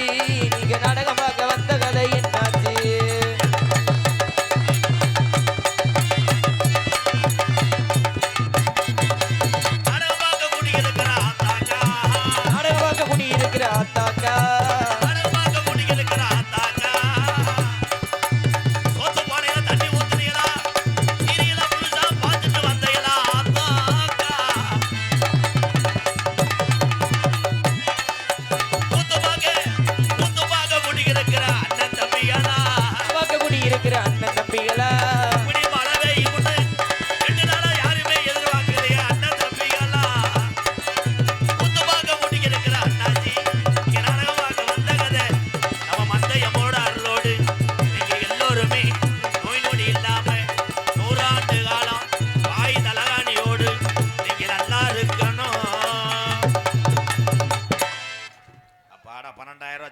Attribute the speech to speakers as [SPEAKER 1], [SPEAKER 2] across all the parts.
[SPEAKER 1] நீங்க நாடகம் பார்க்க வந்த கதை என்னாச்சு? நாடகம் பார்க்க குடியிருக்கிற ஆத்தாக்கா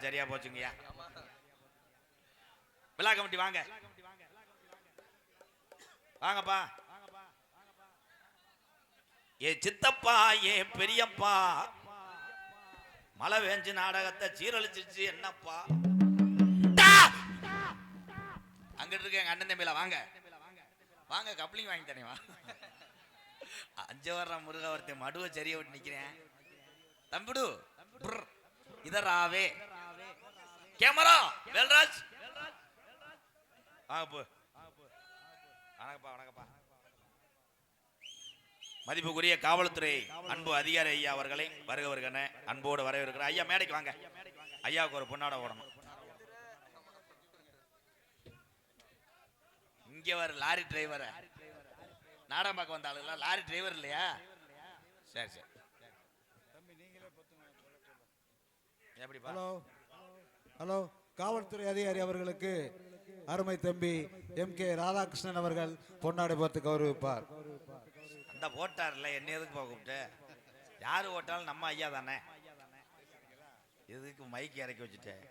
[SPEAKER 1] சரியா போச்சுங்கய்யா. விழா கமிட்டி வாங்க வாங்கப்பா. ஏ சித்தப்பா ஏ பெரியப்பா மழை வேஞ்சு நாடகத்தை சீரழிச்சிருச்சு என்னப்பா. அங்கிட்டு இருக்க எங்க அண்ணன் தம்பியில வாங்க வாங்க கப்ளிங் வாங்கி தரேன் வா. 5 வாரம் முருகவரத்தை மடுவை சரியா விட்டு நிக்கிறேன் தம்பிடு இதராவே கேமரா வேல்ராஜ் வாங்க போ. வணக்கப்பா வணக்கப்பா. மதிப்புக்குரிய காவல்துறை அன்பு அதிகாரி ஐயா அவர்களை வருக வருகன அன்போடு வரவேற்கிறேன். ஐயா மேடைக்கு வாங்க. ஐயாவுக்கு ஒரு பொன்னாட ஓடணும். இங்க வர லாரி டிரைவர் நாடகம் பார்க்க வந்த ஆளுங்களா? லாரி டிரைவர் இல்லையா? சரி சரி.
[SPEAKER 2] Hello hello. காவல்துறை அதிகாரி அவர்களுக்கு அருமை தம்பி MK ராதாகிருஷ்ணன் அவர்கள் பொன்னாடை போட்டு கௌரவிப்பார்.
[SPEAKER 1] அந்த போட்டார்ல என்ன எதுக்கு போக கூப்பிட்டு? யாரு ஓட்டாலும் நம்ம ஐயா தானே. எதுக்கு மைக்கு இறக்கி வச்சுட்டேன்?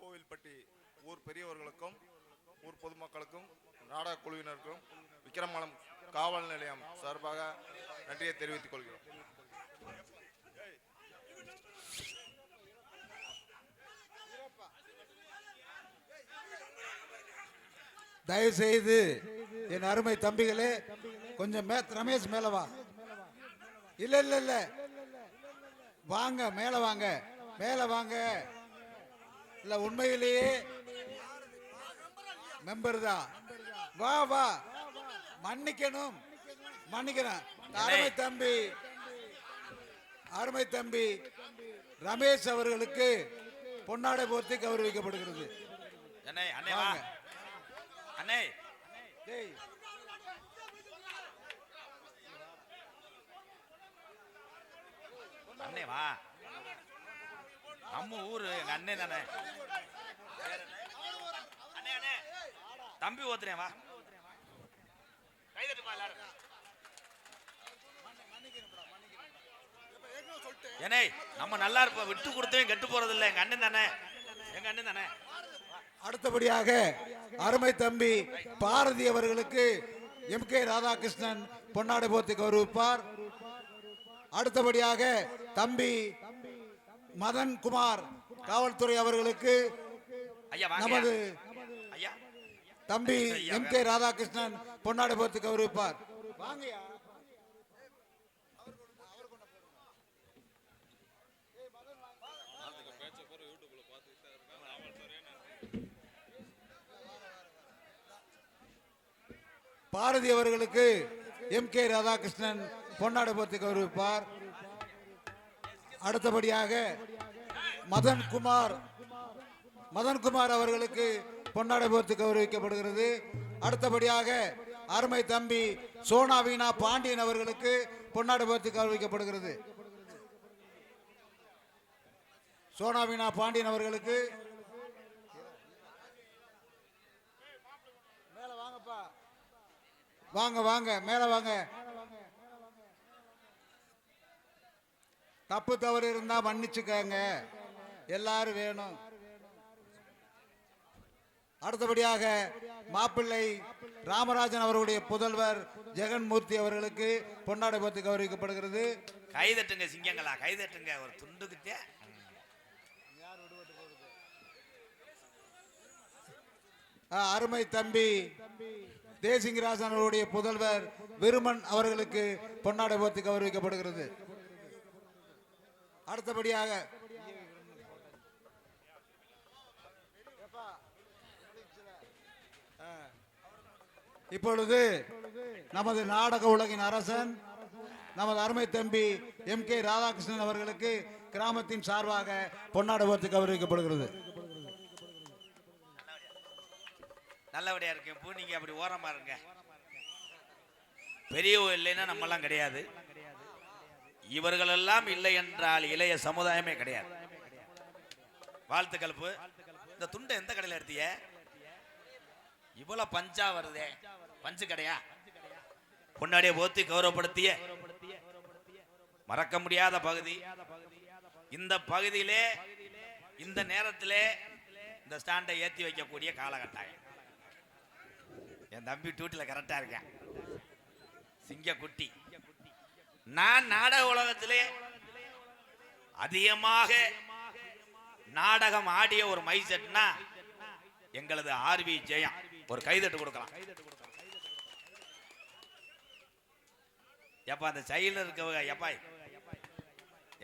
[SPEAKER 3] கோவில்பட்டி ஊர் பெரியவர்களுக்கும் ஊர் பொதுமக்களுக்கும் நாடக குழுவினருக்கும் விக்கிரமங்கலம் காவல் நிலையம் சார்பாக நன்றியை தெரிவித்துக் கொள்கிறோம்.
[SPEAKER 2] தயவு செய்து என் அருமை தம்பிகளே கொஞ்சம் ரமேஷ் மேல வா. இல்ல இல்ல இல்ல வாங்க மேல வாங்க மேல வாங்க. இல்ல உண்மையிலேயே மெம்பர் தான். வா வா மன்னிக்கணும் மன்னிக்கிறேன். அருமை தம்பி ரமேஷ் அவர்களுக்கு பொன்னாடை போர்த்தி கௌரவிக்கப்படுகிறது.
[SPEAKER 1] நம்ம ஊரு எங்க அண்ணே தானே. தம்பி ஓத்துறேன் வா. ஏனே நம்ம நல்லா இருப்போம். விட்டு கொடுத்தவன் கெட்டு போறது இல்லை. எங்க அண்ணன் தானே எங்க அண்ணன் தானே.
[SPEAKER 2] அடுத்தபடியாக அருமை தம்பி பாரதி அவர்களுக்கு MK ராதாகிருஷ்ணன் பொன்னாடை போர்த்தி கௌரவிப்பார். அடுத்தபடியாக தம்பி மதன் குமார் காவல்துறை அவர்களுக்கு நமது தம்பி MK ராதாகிருஷ்ணன் பொன்னாடை போர்த்தி கௌரவிப்பார். வாங்கயா. பாரதி அவர்களுக்கு MK ராதாகிருஷ்ணன் பொன்னாடை போர்த்தி கௌரவிப்பார். அடுத்தபடியாக மதன் குமார் அவர்களுக்கு பொன்னாடை போர்த்தி கௌரவிக்கப்படுகிறது. அடுத்தபடியாக அருமை தம்பி சோனா வீணா பாண்டியன் அவர்களுக்கு பொன்னாடை போர்த்தி கௌரவிக்கப்படுகிறது. சோனா வீணா பாண்டியன் அவர்களுக்கு மேல வாங்கப்பா. வாங்க வாங்க மேல வாங்க. தப்பு தவறு இருந்தா மன்னிச்சுக்கங்க. எல்லாரும் வேணும். அடுத்தபடியாக மாப்பிள்ளை ராமராஜன் அவர்களுடைய புதல்வர் ஜெகன்மூர்த்தி அவர்களுக்கு பொன்னாடை போர்த்தி கௌரவிக்கப்படுகிறது.
[SPEAKER 1] கைதட்டுங்க சிங்கங்களா, கைதட்டுங்க. ஒரு துண்டுக்குத்தே
[SPEAKER 2] அருமை தம்பி தேசிங்கராஜன் அவருடைய புதல்வர் விருமன் அவர்களுக்கு பொன்னாடை போர்த்தி கௌரவிக்கப்படுகிறது. அடுத்தபடியாக இப்பொழுது நமது நாடக உலகின் அரசன் நமது அருமை தம்பி MK ராதாகிருஷ்ணன் அவர்களுக்கு கிராமத்தின் சார்பாக பொன்னாடை போர்த்தி கௌரவிக்கப்படுகிறது.
[SPEAKER 1] நல்லபடியா இருக்கு. பூ நீங்க அப்படி ஓரமா இருங்க. பெரியவங்க இல்லைன்னா நம்மெல்லாம் கிடையாது. இவர்களெல்லாம் இல்லை என்றால் இளைய சமுதாயமே கிடையாது. வாழ்த்துக்கள். இந்த துண்டை எந்த கடையில் எடுத்திய? இவ்வளவு பஞ்சா வருதே, பஞ்சு கடையா? பொன்னாடிய போத்தி கௌரவப்படுத்திய மறக்க முடியாத பகுதி. இந்த பகுதியிலே இந்த நேரத்திலே இந்த ஸ்டாண்டை ஏற்றி வைக்கக்கூடிய காலகட்டாயம். என் தம்பி டூட்டில் கரெக்டா இருக்கேன். சிங்க குட்டி. நான் நாடக உலகத்திலே அதிகமாக நாடகம் ஆடிய ஒரு மைசெட்னா எங்களது RV ஜெயம். ஒரு கைதட்டு கொடுக்கலாம். எப்பா அந்த சைடில் இருக்கவங்க, எப்பா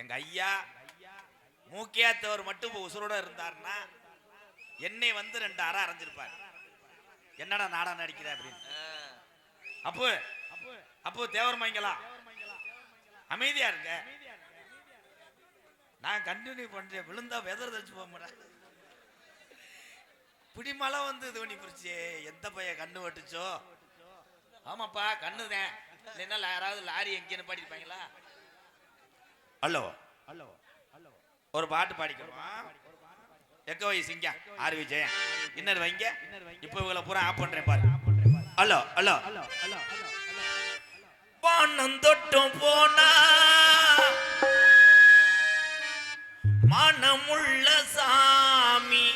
[SPEAKER 1] எங்க ஐயா மூக்கியாத்தவர் மட்டும் உசுரோட இருந்தாருன்னா என்னை வந்து 2 அறை அரைஞ்சிருப்பார். என்னடா நாடகம் நடிக்கிற அப்படின்னு. அப்போ தேவர்மைங்களா அமைதியா இருங்க. நான் கண்டினியூ பண்றேன். விழுந்தா வெதர் தச்சு போக மாட்டேன். பிடிமலை வந்து இது பண்ணி போச்சு. எந்த பையன் கண்ணு வெட்டுச்சோ? ஆமாப்பா கண்ணுதான். இல்லைன்னா யாராவது லாரி எங்கேன்னு பாடிருப்பாங்களா? ஹலோ ஒரு பாட்டு பாடிக்கிறோம். எக்க வை சிங்க RV ஜெயம் இன்னர் வைங்க. இப்ப இவங்களை பூரா ஆப் பண்றேன் பாரு. ஹலோ ஹலோ பானம் தொட்டும் போனா மனமுள்ள சாமி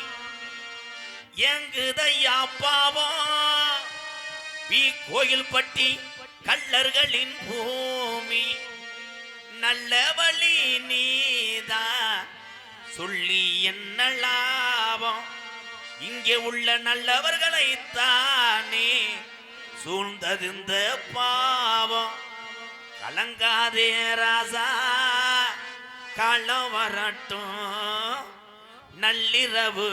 [SPEAKER 1] எங்குதையா பாவம். கோயில் பட்டி கள்ளர்களின் பூமி. நல்ல வழி நீதான் சொல்லி என்ன லாபம். இங்கே உள்ள நல்லவர்களை தானே சூழ்ந்தது இந்த பாவம். கலங்காதே ராசா காலம் வரட்டும். நள்ளிரவு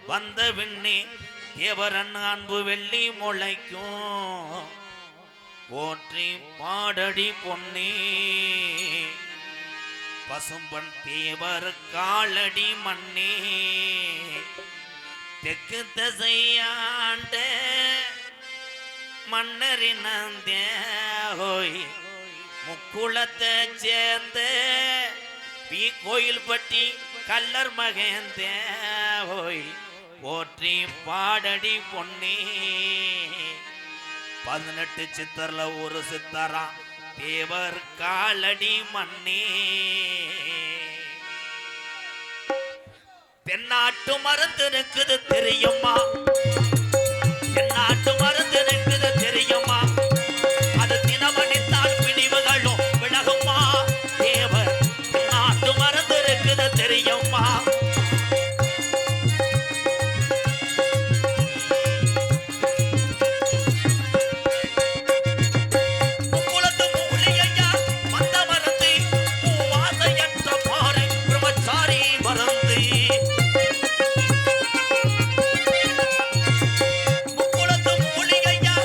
[SPEAKER 1] வந்த பின்னே தேவரன் அன்பு வெள்ளி முளைக்கும். போற்றி பாடடி பொன்னே பசும்பன் தேவர் காலடி மண்ணே. தெற்கு திசையாண்ட மன்னரின் ஹோய் முக்குளத்தை சேர்ந்த கோயில் பட்டி கல்லர் மகேந்த ஹோய் போற்றி பாடடி பொன்னே. 18 சித்தர்ல ஒரு சித்தரா தேவர் காலடி மண்ணே. தென்னாட்டு மருந்து இருக்குது தெரியுமா? தென்னாட்டு மருந்து இருக்குது தெரியுமா? அது தினமணித்தால் பிணிவுகளும் விலகுமா? தேவர் தென்னாட்டு மருந்து இருக்குது தெரியுமா? முக்குளத்து மூலிகையா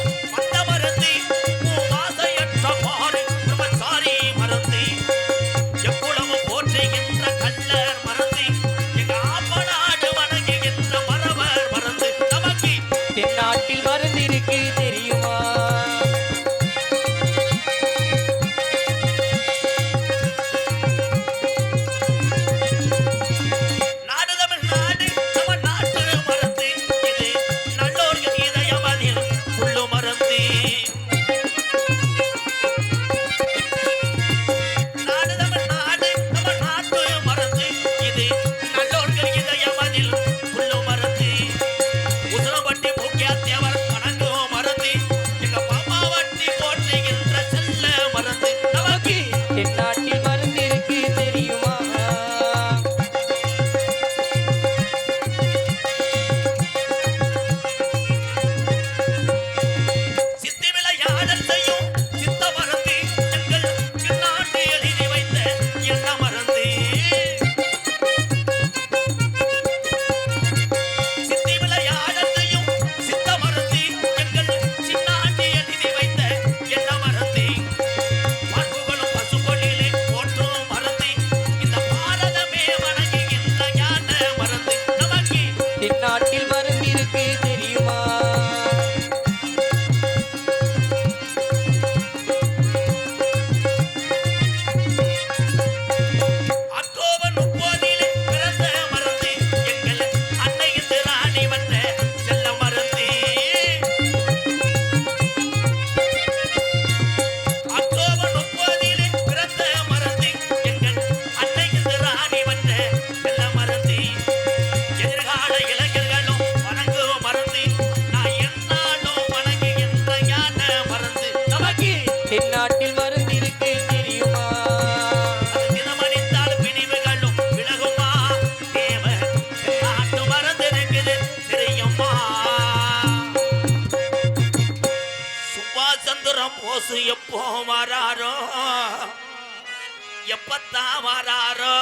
[SPEAKER 1] எப்பத்தான் வராரோ,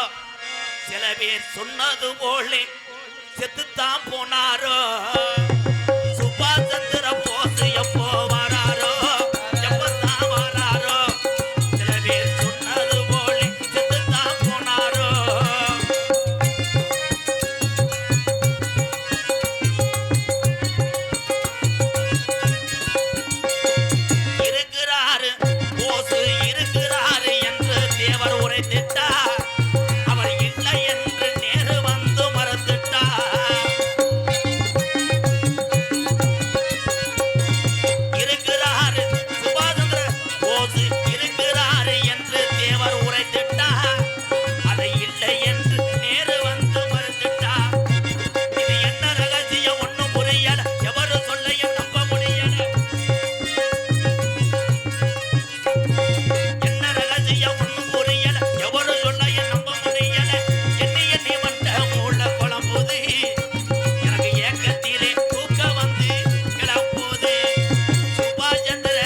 [SPEAKER 1] சில பேர் சொன்னது போல செத்துத்தான் போனாரோ. சுபாஷ் சந்திர போஸ் எப்போ வராரோ, எப்பத்தான் வராரோ, சில பேர் சொன்னது போல செத்துத்தான் போனாரோ. இருக்கிறாரு போஸ் இருக்கிறாரு என்று தேவர் உரைத்திட்டார். அவர் இல்லை என்று நேரு வந்து மறந்துட்டார். இருக்கிறாரு சுபாஷ் சந்திர போஸ் இருக்கிறாரு என்று தேவர் உரைத்திட்டார். அதை இல்லை என்று நேரு வந்து மறந்துட்டார். இது என்ன ரகசியம் ஒண்ணும் புரியல, எவரு சொல்லையும் நம்ப முடியல. என்ன ரகசியம் ஒண்ணும் புரியல, எவரு சொல்லையும் நம்ப முடியல. எண்ணி எண்ணி மட்ட மூளை குழம்புது, எனக்கு ஏக்கத்திலே தூக்கம் வந்து கிளம்புது. சுபாஷ் சந்திர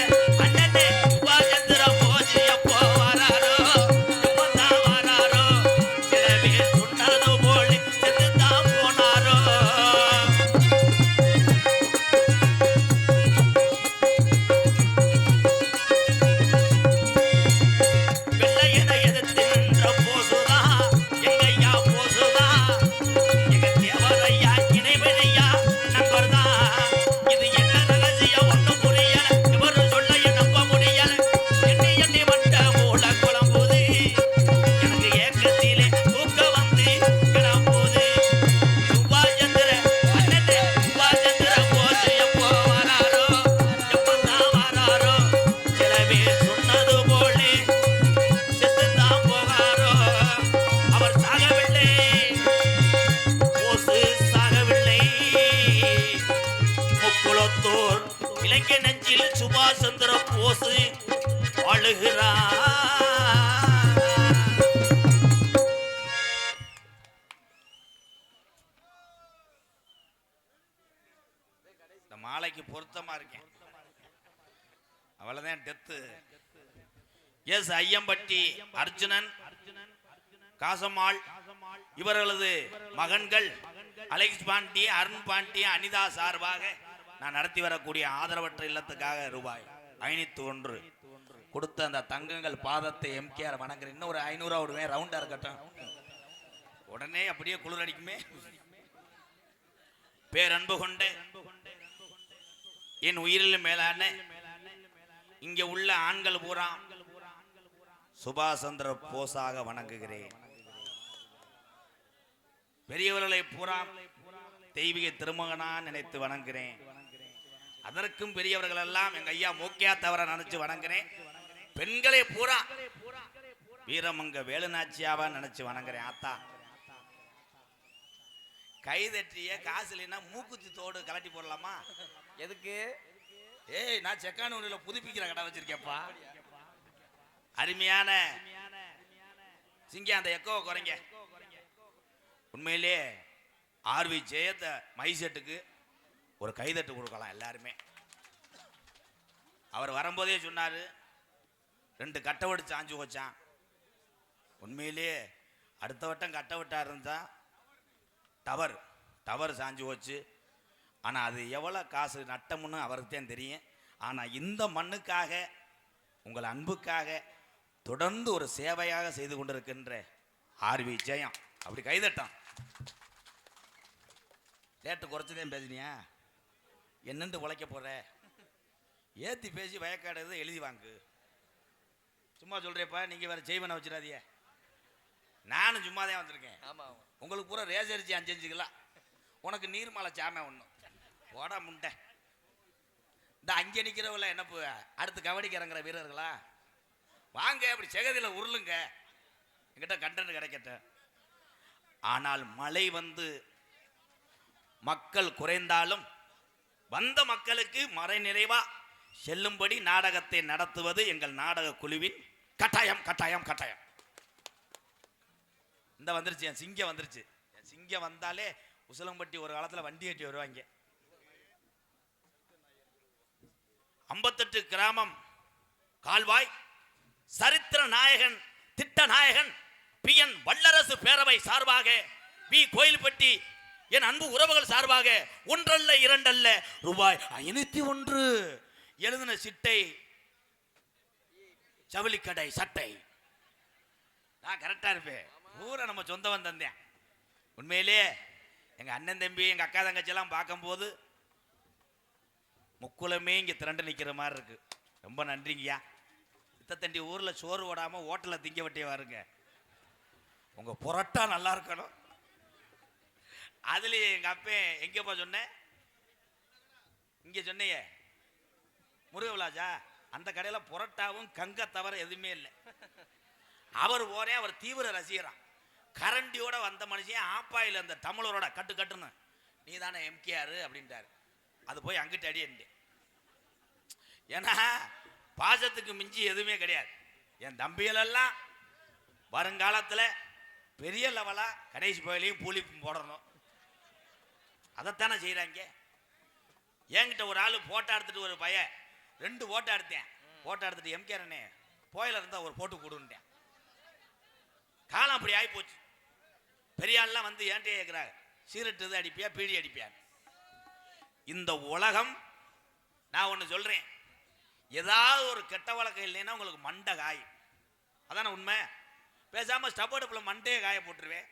[SPEAKER 1] அண்ணனே, சுபாஷ் சந்திர போஸ் எப்போ வராரோ, எப்பத்தான் வராரோ, சில பேர் சொன்னது போல செத்துத்தான் போனாரோ. வெள்ளையனை எதிர்த்து நின்ற போசுதான் எங்கையா போசுதான், எங்க தேவரையா இணைவனையா நண்பர்தான். இது என்ன ரகசியம் ஒண்ணும் புரியல, இவரு சொல்லைய நம்ப முடியல. எண்ணி எண்ணி மட்ட மூளை குழம்புது, எனக்கு ஏக்கத்திலே தூக்கம் வந்து கிளம்புது. சுபாஷ் சந்திர அண்ணனே, சுபாஷ் சந்திர போஸ் எப்போ வராரோ, எப்பத்தான் வராரோ, சில பேர் சொன்னது போல செத்துத்தான் போகாரோ. அவர் சாகவில்லை, போஸ் சாகவில்லை. முக்குளத்தூர் இலங்கை நெஞ்சில் சுபாஷ் சந்திர போஸ் வாழுகிறார். இந்த மாலைக்கு பொருத்தமா இருக்கேன். அவ்வளவுதான் டெத்து. எஸ் ஐயம்பட்டி அர்ஜுனன், காசம்மாள் இவர்களது மகன்கள் அலெக்ஸ் பாண்டி, அருண் பாண்டி, அனிதா சார்பாக நான் நடத்தி வரக்கூடிய ஆதரவற்ற இல்லத்துக்காக ரூபாய் 501 கொடுத்த அந்த தங்கங்கள் பாதத்தை எம்கேஆர் வணங்குறேன். இன்னும் ஒரு 500 விடுவேன், ரவுண்டா இருக்கட்டும். உடனே அப்படியே குளிர் அடிக்குமே. பேரன்பு கொண்டு என் உயிரில் மேலான இங்க உள்ள ஆண்கள் பூரா சுபாஷ் சந்திர போஸாக வணங்குகிறேன். பெரியவர்களை பூரா தெய்வீக திருமகனா நினைத்து வணங்குகிறேன். அதற்கும் பெரியவர்கள் எல்லாம் எங்க ஐயா மூக்கியா தவற நினைச்சு வணங்குறேன். பெண்களை பூரா வீரமங்க வேலுநாச்சியாவா நினைச்சு வணங்குறேன். ஆத்தா கைதட்டிய காசு இல்லைன்னா மூக்குத்தி தோடு கலட்டி போடலாமா?
[SPEAKER 4] எதுக்கு?
[SPEAKER 1] ஏய், நான் செக்கானூரில் புதுப்பிக்கிற கடை வச்சிருக்கேப்பா. அருமையான சிங்க அந்த எக்கோவை குறைங்க. உண்மையிலே ஆர்வி ஜெயத்த மைசெட்டுக்கு ஒரு கைதட்டு கொடுக்கலாம் எல்லாருமே. அவர் வரும்போதே சொன்னாரு 2 கட்டை விட்டு சாஞ்சு வச்சான். உண்மையிலே அடுத்த வட்டம் கட்டை விட்டா இருந்தா டவர் சாஞ்சு வச்சு. ஆனால் அது எவ்வளோ காசு நட்டம்னு அவருக்கு தான் தெரியும். ஆனால் இந்த மண்ணுக்காக உங்கள் அன்புக்காக தொடர்ந்து ஒரு சேவையாக செய்து கொண்டிருக்கின்ற ஆர்வி ஜெயம் அப்படி கைதட்டான். ரேட்டு குறைச்சதே பேசினியா? என்னென்று உழைக்க போற? ஏற்றி பேசி வயக்காடு எழுதி வாங்கு. சும்மா சொல்கிறேப்பா, நீங்கள் வேறு செய்வனை வச்சிடாதீங்க. நானும் சும்மா தான் வந்திருக்கேன்.
[SPEAKER 4] ஆமாம்,
[SPEAKER 1] உங்களுக்கு பூரா ரேசரிச்சி 5 கிலோ, உனக்கு நீர்மலை சாமை ஒன்று போட முண்டை. இந்த அங்கே நிற்கிறவங்கள என்ன அடுத்து கபடிக்கு இறங்குற வீரர்களா? வாங்க அப்படி செகதியில் உருளுங்க, என்கிட்ட கண்டென்ட் கிடைக்கட்ட. ஆனால் மழை வந்து மக்கள் குறைந்தாலும் வந்த மக்களுக்கு மறை நிறைவா செல்லும்படி நாடகத்தை நடத்துவது எங்கள் நாடக குழுவின் கட்டாயம் கட்டாயம் கட்டாயம். இந்த வந்துருச்சு, என் சிங்கம் வந்துருச்சு. என் சிங்கம் வந்தாலே உசிலம்பட்டி ஒரு காலத்தில் வண்டி ஏற்றி வருவாங்க. 58 கிராமம் கால்வாய் சரித்திர நாயகன் திட்டநாயகன் PN வல்லரசு பேரவை சார்பாக வி கோயில்பட்டி என் அன்பு உறவுகள் சார்பாக ஒன்றல்ல இரண்டல்ல ரூபாய் 501 எழுதின சிட்டை ஜவுளிக்கடை சட்டை. நான் கரெக்டா இருப்பேன். ஊரை நம்ம சொந்தம் தந்தேன். உண்மையிலே எங்க அண்ணன் தம்பி எங்க அக்கா தங்கச்சி எல்லாம் பார்க்கும்போது முக்குலமே இங்க திரண்டு நிக்கிற மாதிரி இருக்கு. ரொம்ப நன்றிங்கய்யா. இத்தத்தண்டி ஊர்ல சோறு ஓடாம ஹோட்டல்ல திங்க வட்டியே வாருங்க. உங்க புரட்டா நல்லா இருக்கணும். அதுலயே எங்க அப்பன் எங்கப்பா சொன்னேன், இங்க சொன்னையே முருகவிலாஜா, அந்த கடையில புரட்டாவும் கங்க தவிர எதுவுமே இல்லை. அவர் போறேன், அவர் தீவிர ரசிகரான். கரண்டியோட வந்த மனுஷன் ஆப்பாயில் அந்த தமிழரோட கட்டு கட்டுன்னு நீ தானே எம்கேஆர் அப்படின்ட்டாரு. அது போய் அங்கிட்டு அடியேன். ஏன்னா பாசத்துக்கு மிஞ்சி எதுவுமே கிடையாது. என் தம்பிகளெல்லாம் வருங்காலத்தில் பெரிய லெவலா கடைசி போயிலையும் பூலி போடணும். அதைத்தானே செய்கிறாங்க. என்கிட்ட ஒரு ஆள் போட்டோ எடுத்துட்டு ஒரு பையன் 2 போட்டோ எடுத்தேன். போட்டோ எடுத்துட்டு எம்கேஆர்னே போயில இருந்தா ஒரு போட்டு கொடுன்ட்டேன். காலம் அப்படி ஆகி போச்சு. பெரிய ஆள்லாம் வந்து ஏன்ட்டே கேட்குறாங்க, சீரட்டு இது அடிப்பியா பீடி அடிப்பியா? இந்த உலகம், நான் ஒன்று சொல்றேன், ஏதாவது ஒரு கெட்ட வழக்கம் இல்லைன்னா உங்களுக்கு மண்டை காயும். அதான உண்மை. பேசாம ஸ்டவ் அடுப்புல மண்டையை காய போட்டுருவேன்,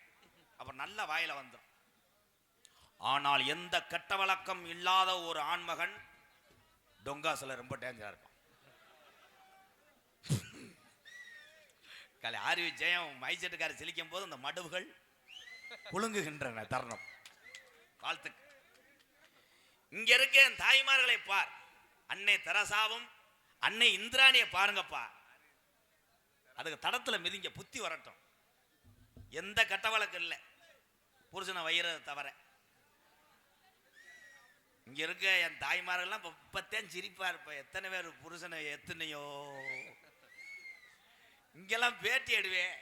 [SPEAKER 1] அப்புறம் நல்ல வாயில வந்துடும். ஆனால் எந்த கெட்ட வழக்கம் இல்லாத ஒரு ஆண்மகன் டொங்காசில் ரொம்ப டேஞ்சரா இருப்பான். கலை ஆர்வி ஜெயம் மைசெட்டுக்கார சிலிக்கும் போது அந்த மடுவுகள் குலுங்குகின்றன தருணம். வாழ்த்துக்கு. இங்க இருக்க என் தாய்மார்களை பார். அன்னை தெரசாவும் அன்னை இந்திராணியை பாருங்கப்பா. அதுக்கு தடத்துல மிதிங்க, புத்தி வரட்டும். எந்த கட்ட வழக்கம் இல்லை புருஷனை வயிறதை தவிர. இங்க இருக்க என் தாய்மார்கள்லாம் இப்பத்தான் சிரிப்பா இருப்ப. எத்தனை பேர் புருஷனை எத்தனையோ இங்கெல்லாம் பேட்டி எடுவேன்.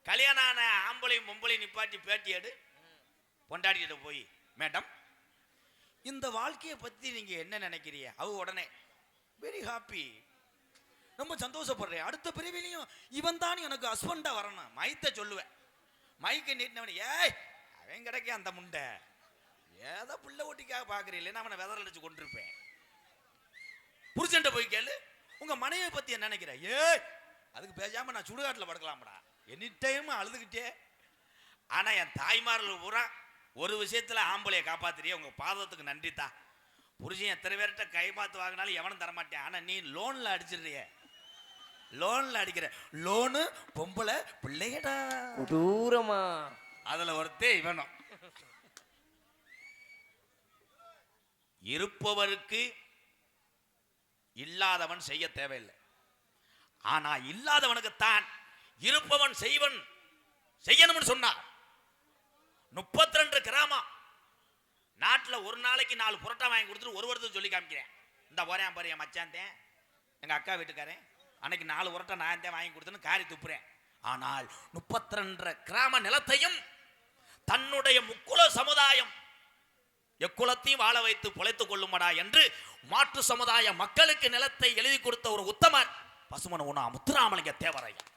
[SPEAKER 1] கல்யாணம் ஆன ஆம்பளையும் பொம்பளையும் நிப்பாட்டி பேட்டி எடு. பொண்டாடிக்கிட்ட போய், மேடம் இந்த வாழ்க்கையை பத்தி நீங்க என்ன நினைக்கிறீங்க? அவ உடனே வெரி ஹாப்பி, ரொம்ப சந்தோஷப்படுறேன், அடுத்த பிரிவிலையும் இவன் தான் எனக்கு ஹஸ்பண்டா வரணும். மைத்த சொல்லுவேன். மைக்கை நீட்டினவன், ஏய் அவன் கிடைக்க அந்த முண்டை ஏதோ பிள்ளை ஒட்டிக்காக பாக்குறீங்களேன்னு அவனை விதறல் அடிச்சு கொண்டிருப்பேன். புருஷன்ட்ட போய் கேளு, உங்க மனைவியை பத்தி என்ன நினைக்கிற? ஏய் அதுக்கு பேசாம நான் சுடுகாட்டில் படுக்கலாம்டா. எனி டைம் அழுதுகிட்டே. ஆனா என் தாய்மார்கள் பூரா ஒரு விஷயத்துல ஆம்பளையை காப்பாத்துறிய, உங்க பாதத்துக்கு நன்றித்தா. புருஷன் எத்தனை பேர்கிட்ட கை பார்த்து வாங்கினாலும் எவனும் தரமாட்டேன். ஆனா நீ லோன்ல அடிச்சிடுறிய. லோன்ல அடிக்கிற லோனு பொம்பளை பிள்ளையடா
[SPEAKER 4] தூரமா.
[SPEAKER 1] அதுல ஒருத்தே இவனும். இருப்பவருக்கு இல்லாதவன் செய்ய தேவையில்லை. ஆனா இல்லாதவனுக்கு தான் இருப்பவன் செய்வன் செய்யணும்னு சொன்னார். 32 கிராமம் நாட்டில் ஒரு நாளைக்கு 4 புரோட்டா வாங்கி கொடுத்துட்டு ஒரு வருஷத்துக்கு சொல்லி காமிக்கிறேன். இந்த போறேன் பாரு என் மச்சாந்தேன், எங்க அக்கா வீட்டுக்காரன், அன்னைக்கு 4 புரோட்டா நான் தான் வாங்கி கொடுத்துன்னு காரி துப்புறேன். ஆனால் 32 கிராம நிலத்தையும் தன்னுடைய முக்குல சமுதாயம் எக்குலத்தையும் வாழ வைத்து பொழைத்துக் கொள்ளுமடா என்று மாற்று சமுதாய மக்களுக்கு நிலத்தை எழுதி கொடுத்த ஒரு உத்தமர் பசுமன் உணா முத்துராமலிங்க தேவராயன்.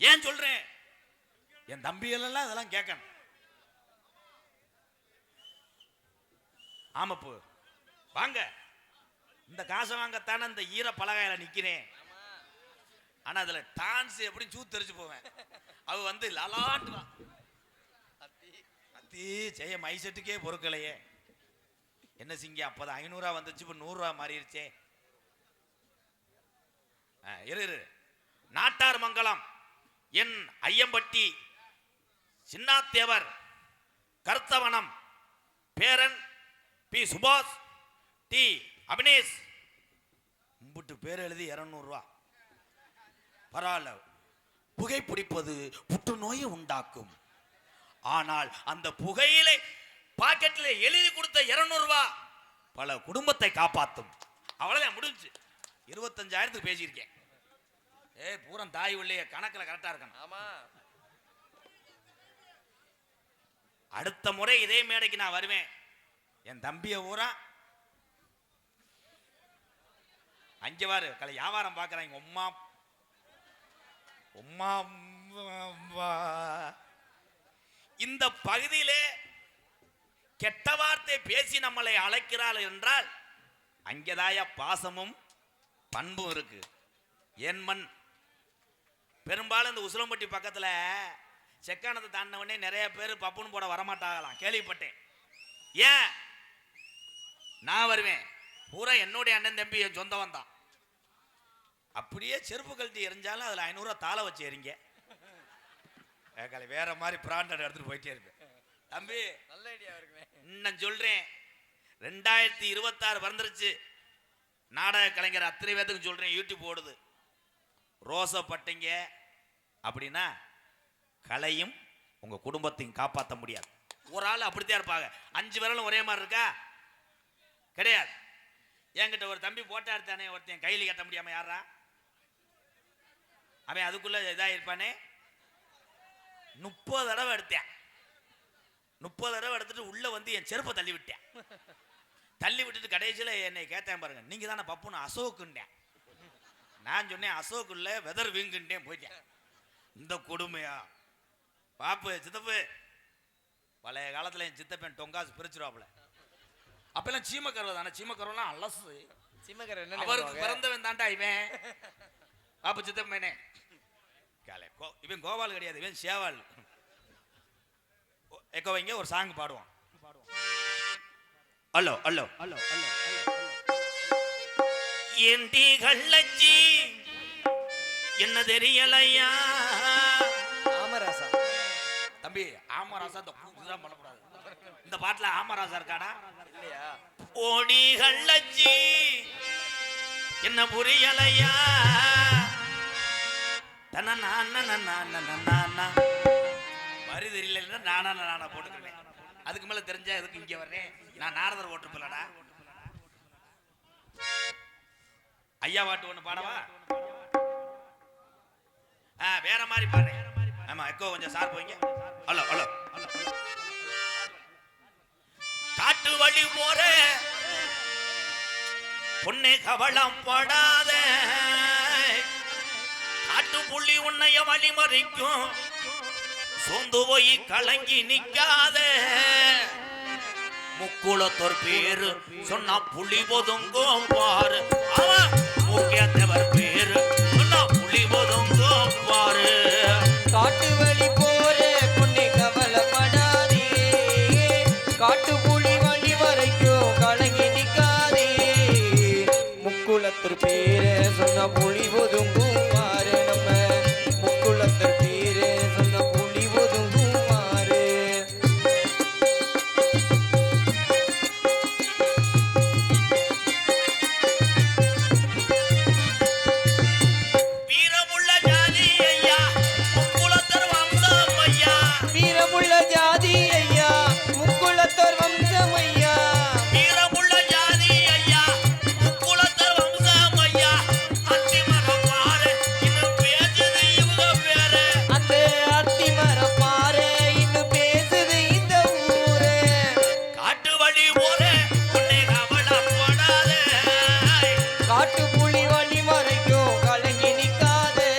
[SPEAKER 1] ஏன் சொல்றேன், என் தம்பிகளெல்லாம் இதெல்லாம் கேட்கணும். ஆமாப்பு வாங்க, இந்த காசை வாங்கத்தானே இந்த ஈர பலகாயில நிக்கிறேன். ஆனா அதுல டான்ஸ் எப்படி சூத்தரிச்சு போவேன். அவ வந்து லலாண்டு அத்தி செய்ய மைசெட்டுக்கே பொறுக்கலையே. என்ன சிங்க, அப்பதான் 500 வந்துச்சு, இப்ப 100 மாறிடுச்சே. இரு நாட்டார் மங்கலம் என் ஐயம்பட்டி சின்னாத்தேவர் கர்த்தவனம் பேரன் பி சுபாஷ் டி அபினேஷ் மும்பிட்டு பேர் எழுதி 200 ரூபா. பரவாயில்ல. புகைப்பிடிப்பது புற்றுநோயை உண்டாக்கும். ஆனால் அந்த புகையிலை பாக்கெட்டில் எழுதி கொடுத்த 200 ரூபா பல குடும்பத்தை காப்பாற்றும். அவ்வளவுதான், முடிஞ்சு. 25,000 பேசியிருக்கேன். பூரம் தாய் உள்ளே கணக்கில் கரெக்டா இருக்கணும்.
[SPEAKER 4] ஆமா.
[SPEAKER 1] அடுத்த முறை இதே மேடைக்கு நான் வருவேன். என் தம்பிய ஊரா அஞ்சவாறு கலை வியாபாரம் பார்க்குறாங்க. உம்மா உம்மா, இந்த பகுதியிலே கெட்ட வார்த்தை பேசி நம்மளை அழைக்கிறாள் என்றால் அங்கேதாய பாசமும் பண்பும் இருக்கு. என் மண். பெரும்பாலும் இந்த உசிலம்பட்டி பக்கத்தில் செக்கானத்தை தாண்டின உடனே நிறைய பேர் பப்புன்னு போட வரமாட்டாங்களாம், கேள்விப்பட்டேன். ஏன்? நான் வருவேன், பூரா என்னுடைய அண்ணன் தம்பி என் சொந்தம் தான். அப்படியே செருப்பு கழட்டி எரிஞ்சாலும் அதில் 500 தாளை வச்சு எறிங்க. வேற மாதிரி பிராண்டட் எடுத்துட்டு போயிட்டே இருப்பேன். தம்பி நல்ல ஐடியா இருக்குமே. இன்னும் சொல்றேன், 2026 வந்துருச்சு. நாடக கலைஞர் அத்தனை பேத்துக்கு சொல்றேன், யூடியூப் ஓடுது. ரோசப்பட்டீங்க அப்படின்னா கலையும் உங்க குடும்பத்தையும் காப்பாற்ற முடியாது. ஒரு ஆள் அப்படித்தான் இருப்பாங்க. 5 விரலும் ஒரே மாதிரி இருக்கா? கிடையாது. என்கிட்ட ஒரு தம்பி போட்டா எடுத்தானே ஒருத்தன், கையில் கட்ட முடியாம யாரா அவன், அதுக்குள்ள இதா இருப்பானே. 30 தடவை எடுத்தேன். 30 தடவை எடுத்துட்டு உள்ள வந்து என் செருப்பை தள்ளி விட்டேன். தள்ளி விட்டுட்டு கடைசியில் என்னை கேட்டேன், பாருங்க நீங்க தானே பப்புன்னு அசோக்குண்டேன். நான் சொன்னேன் அசோக்கு இல்ல வெதர் வீங்குண்டேன், போயிட்டேன். இந்த கொடுமையா பாப்பு சித்தப்பு. பழைய காலத்துல என் சித்தப்பன் டொங்காசு பிரிச்சிருவாப்புல. அப்பெல்லாம் சீமக்கரவை தானே, சீமக்கரவெல்லாம் அலசு. அவருக்கு பிறந்தவன் தாண்டா இவன். பாப்பு சித்தப்பனே இவன் கோபால் கிடையாது, இவன் சேவால். எக்கோ வைங்க, ஒரு சாங் பாடுவான். அல்லோ அல்லோ அல்லோ அல்லோ ஏண்டி கள்ளச்சி என்ன தெரியலையா?
[SPEAKER 4] ஆமராசா
[SPEAKER 1] தம்பி, ஆமராசா தான் பண்ணக்கூடாது. இந்த பாட்டுல ஆமராசா இருக்காடா? இல்லையா? ஓடி கள்ளச்சி என்ன புரியலையா? வரி தெரியல, நானா போட்டுக்கிறேன். அதுக்கு மேல தெரிஞ்சா எதுக்கு இங்க வர்றேன்? நான் நாரதர் ஓட்டு பிள்ளடா. ஐயா பாட்டு ஒண்ணு பாடவா? வேற மாதிரி பாடுறேன். ஆமா, எக்கோ கொஞ்சம் சார் போய்ங்க. Hello hello. காட்டு வழி போற பொண்ணே கவலம் படாத, காட்டு புள்ளி உன்னைய வழி மறிக்கும், சோந்து போய் கலங்கி நிக்காத. முக்குளத்தோர் பேரு சொன்னா புலி ஒதுங்கும் பாரு. அவன் முக்கியத்தவர் பேரு சொன்னா புலி ஒதுங்கும் பாரு.
[SPEAKER 4] காட்டு வழி போற பொண்ணு கவலைப்படாதே, காட்டு புலி வழி வரைக்கும் கலங்கி நிக்காதே. முக்குளத்தூர் பேரு சொன்ன புலி ஒதுங்கும் பாரு. நம்ம முக்குளத்தூர் பேரு சொன்ன புலி ஒதுங்கும் பாரு.
[SPEAKER 1] வீரமுள்ள ஜாதி ஐயா, முக்குளத்தர் வம்சம் ஐயா.
[SPEAKER 4] வீரமுள்ள ஜாதி ஐயா, முக்குளத்தோர் வம்சம் ஐயா.
[SPEAKER 1] வீரமுள்ள ஜாதி ஐயா, முக்குளத்தர் வம்சம் ஐயா. அத்திமரம் பாரு, இன்னும் பேசுது இவங்க பேரு.
[SPEAKER 4] அந்த அத்தி மரம் பாரு, இன்னும் பேசுது இந்த ஊரு.
[SPEAKER 1] காட்டு வழி போற உன்னை கவலைப்படாத,
[SPEAKER 4] காட்டு புலி வழி மறைக்கும் கலங்கி நிக்காதே.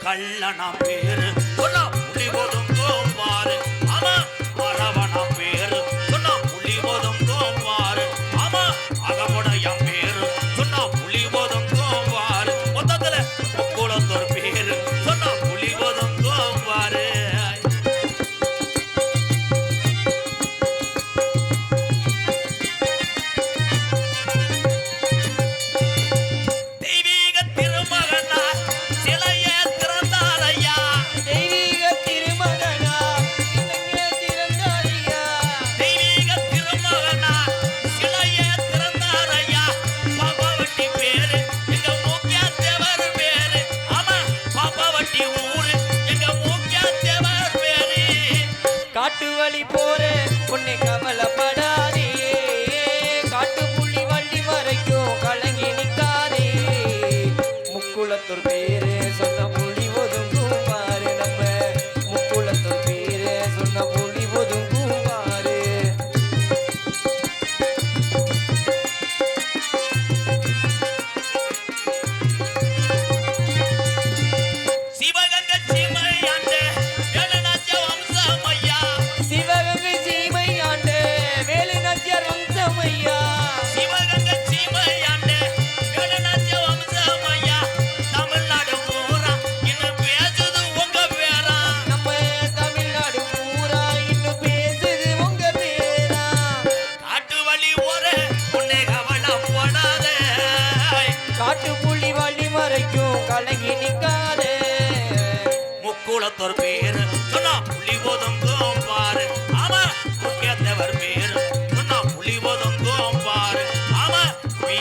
[SPEAKER 1] கள்ளனா பேரு சொன்னா புலி ஒதுங்கும் பாரு. ஆமா, வரவனா பேரு சொன்னா புலி ஒதுங்கும் பாரு. ஆமா, அகமுடைய பேரு சொன்னா புலி ஒதுங்கும் பாரு. மொத்தத்துல முக்குளத்தோர் பேரு சொன்னா புலி ஒதுங்கும் பாரு. தெய்வீக திருமகனார் சிலைய திறந்தார் ஐயா.
[SPEAKER 4] தெய்வீக திருமகனா சிலைய திறந்தாரையா.
[SPEAKER 1] தெய்வீக திருமகனார் சிலைய திறந்தார் ஐயா. பாப்பாவட்டி பேரு எங்க மூக்கியாத்தேவர் பேரு. ஆமா, பாப்பாவட்டி ஊரு எங்க மூக்கியாத்தேவர் பேரு.
[SPEAKER 4] காட்டு வழி போற பொண்ணு கவலைப்படாதே, காட்டு புலி வள்ளி மறைக்கும் கலங்கி நிக்காதே. முக்குளத்தூர் பேரு சொன்ன புலி ஒதுங்கும் பாரு. நம்ம முக்குளத்தூர் பேரு சொன்ன புலி ஒதுங்கும் பாரு.
[SPEAKER 1] முக்குளத்தோர் பேரு சொன்னா புலி ஒதுங்கும் பாரு ஆமா முக்கியத்தவர் பேரு சொன்னா புலி ஒதுங்கும் பாரு ஆமா மீ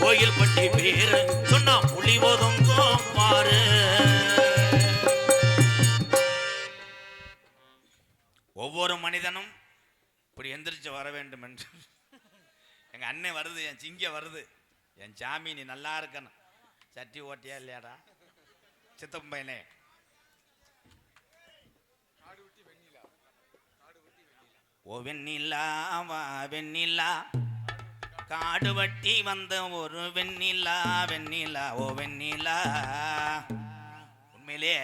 [SPEAKER 1] கோயில் பட்டி பேரு சொன்னா புலி ஒதுங்கும் பாரு. ஒவ்வொரு மனிதனும் இப்படி எந்திரிச்சு வர வேண்டும் என்று எங்க அண்ணன் வருது, என் சிங்க வருது, என் சாமி நீ நல்லா இருக்கணும். சட்டி ஓட்டியா இல்லையாடா சித்தப்பன் பையனே? ஓ வெண்ணிலா வா வெண்ணிலா காடு வட்டி வந்த ஒரு வெண்ணிலா வெண்ணிலா ஓ வெண்ணிலா. உண்மையிலே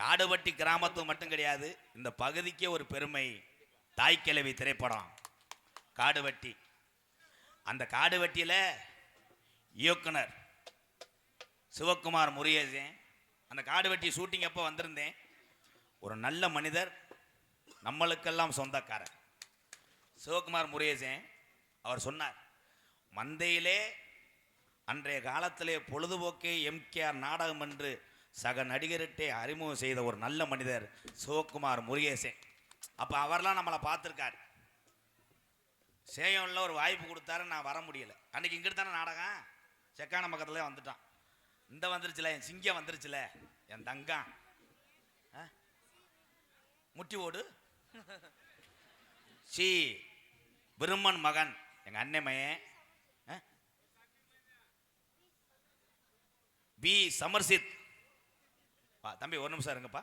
[SPEAKER 1] காடுவட்டி கிராமத்துக்கு மட்டும் கிடையாது, இந்த பகுதிக்கே ஒரு பெருமை. தாய்க்கிழவி திரைப்படம் காடுவட்டி. அந்த காடுவட்டியில் இயக்குனர் சிவகுமார் முருகேசன். அந்த காடுவட்டி ஷூட்டிங் அப்போ வந்திருந்தேன். ஒரு நல்ல மனிதர், நம்மளுக்கெல்லாம் சொந்தக்காரர் சிவகுமார் முருகேசன். அவர் சொன்னார், மந்தையிலே அன்றைய காலத்திலே பொழுதுபோக்கே எம்கேஆர் நாடகம் என்று சக நடிகர்கிட்டே அறிமுகம் செய்த ஒரு நல்ல மனிதர் சிவகுமார் முருகேசன். அப்போ அவர்லாம் நம்மளை பார்த்துருக்காரு. சேயம்ல ஒரு வாய்ப்பு கொடுத்தாரு, நான் வர முடியல. அன்னைக்கு இங்கிட்டு தானே நாடகம், செக்கான பக்கத்துல வந்துட்டான். இந்த வந்துருச்சுல, என் சிங்கம் வந்துருச்சுல, என் தங்கம் முட்டி ஓடு சி விரும்மன் மகன் எங்க அண்ணமையன் பி சமர்சித். தம்பி ஒரு நிமிஷம் இருங்கப்பா.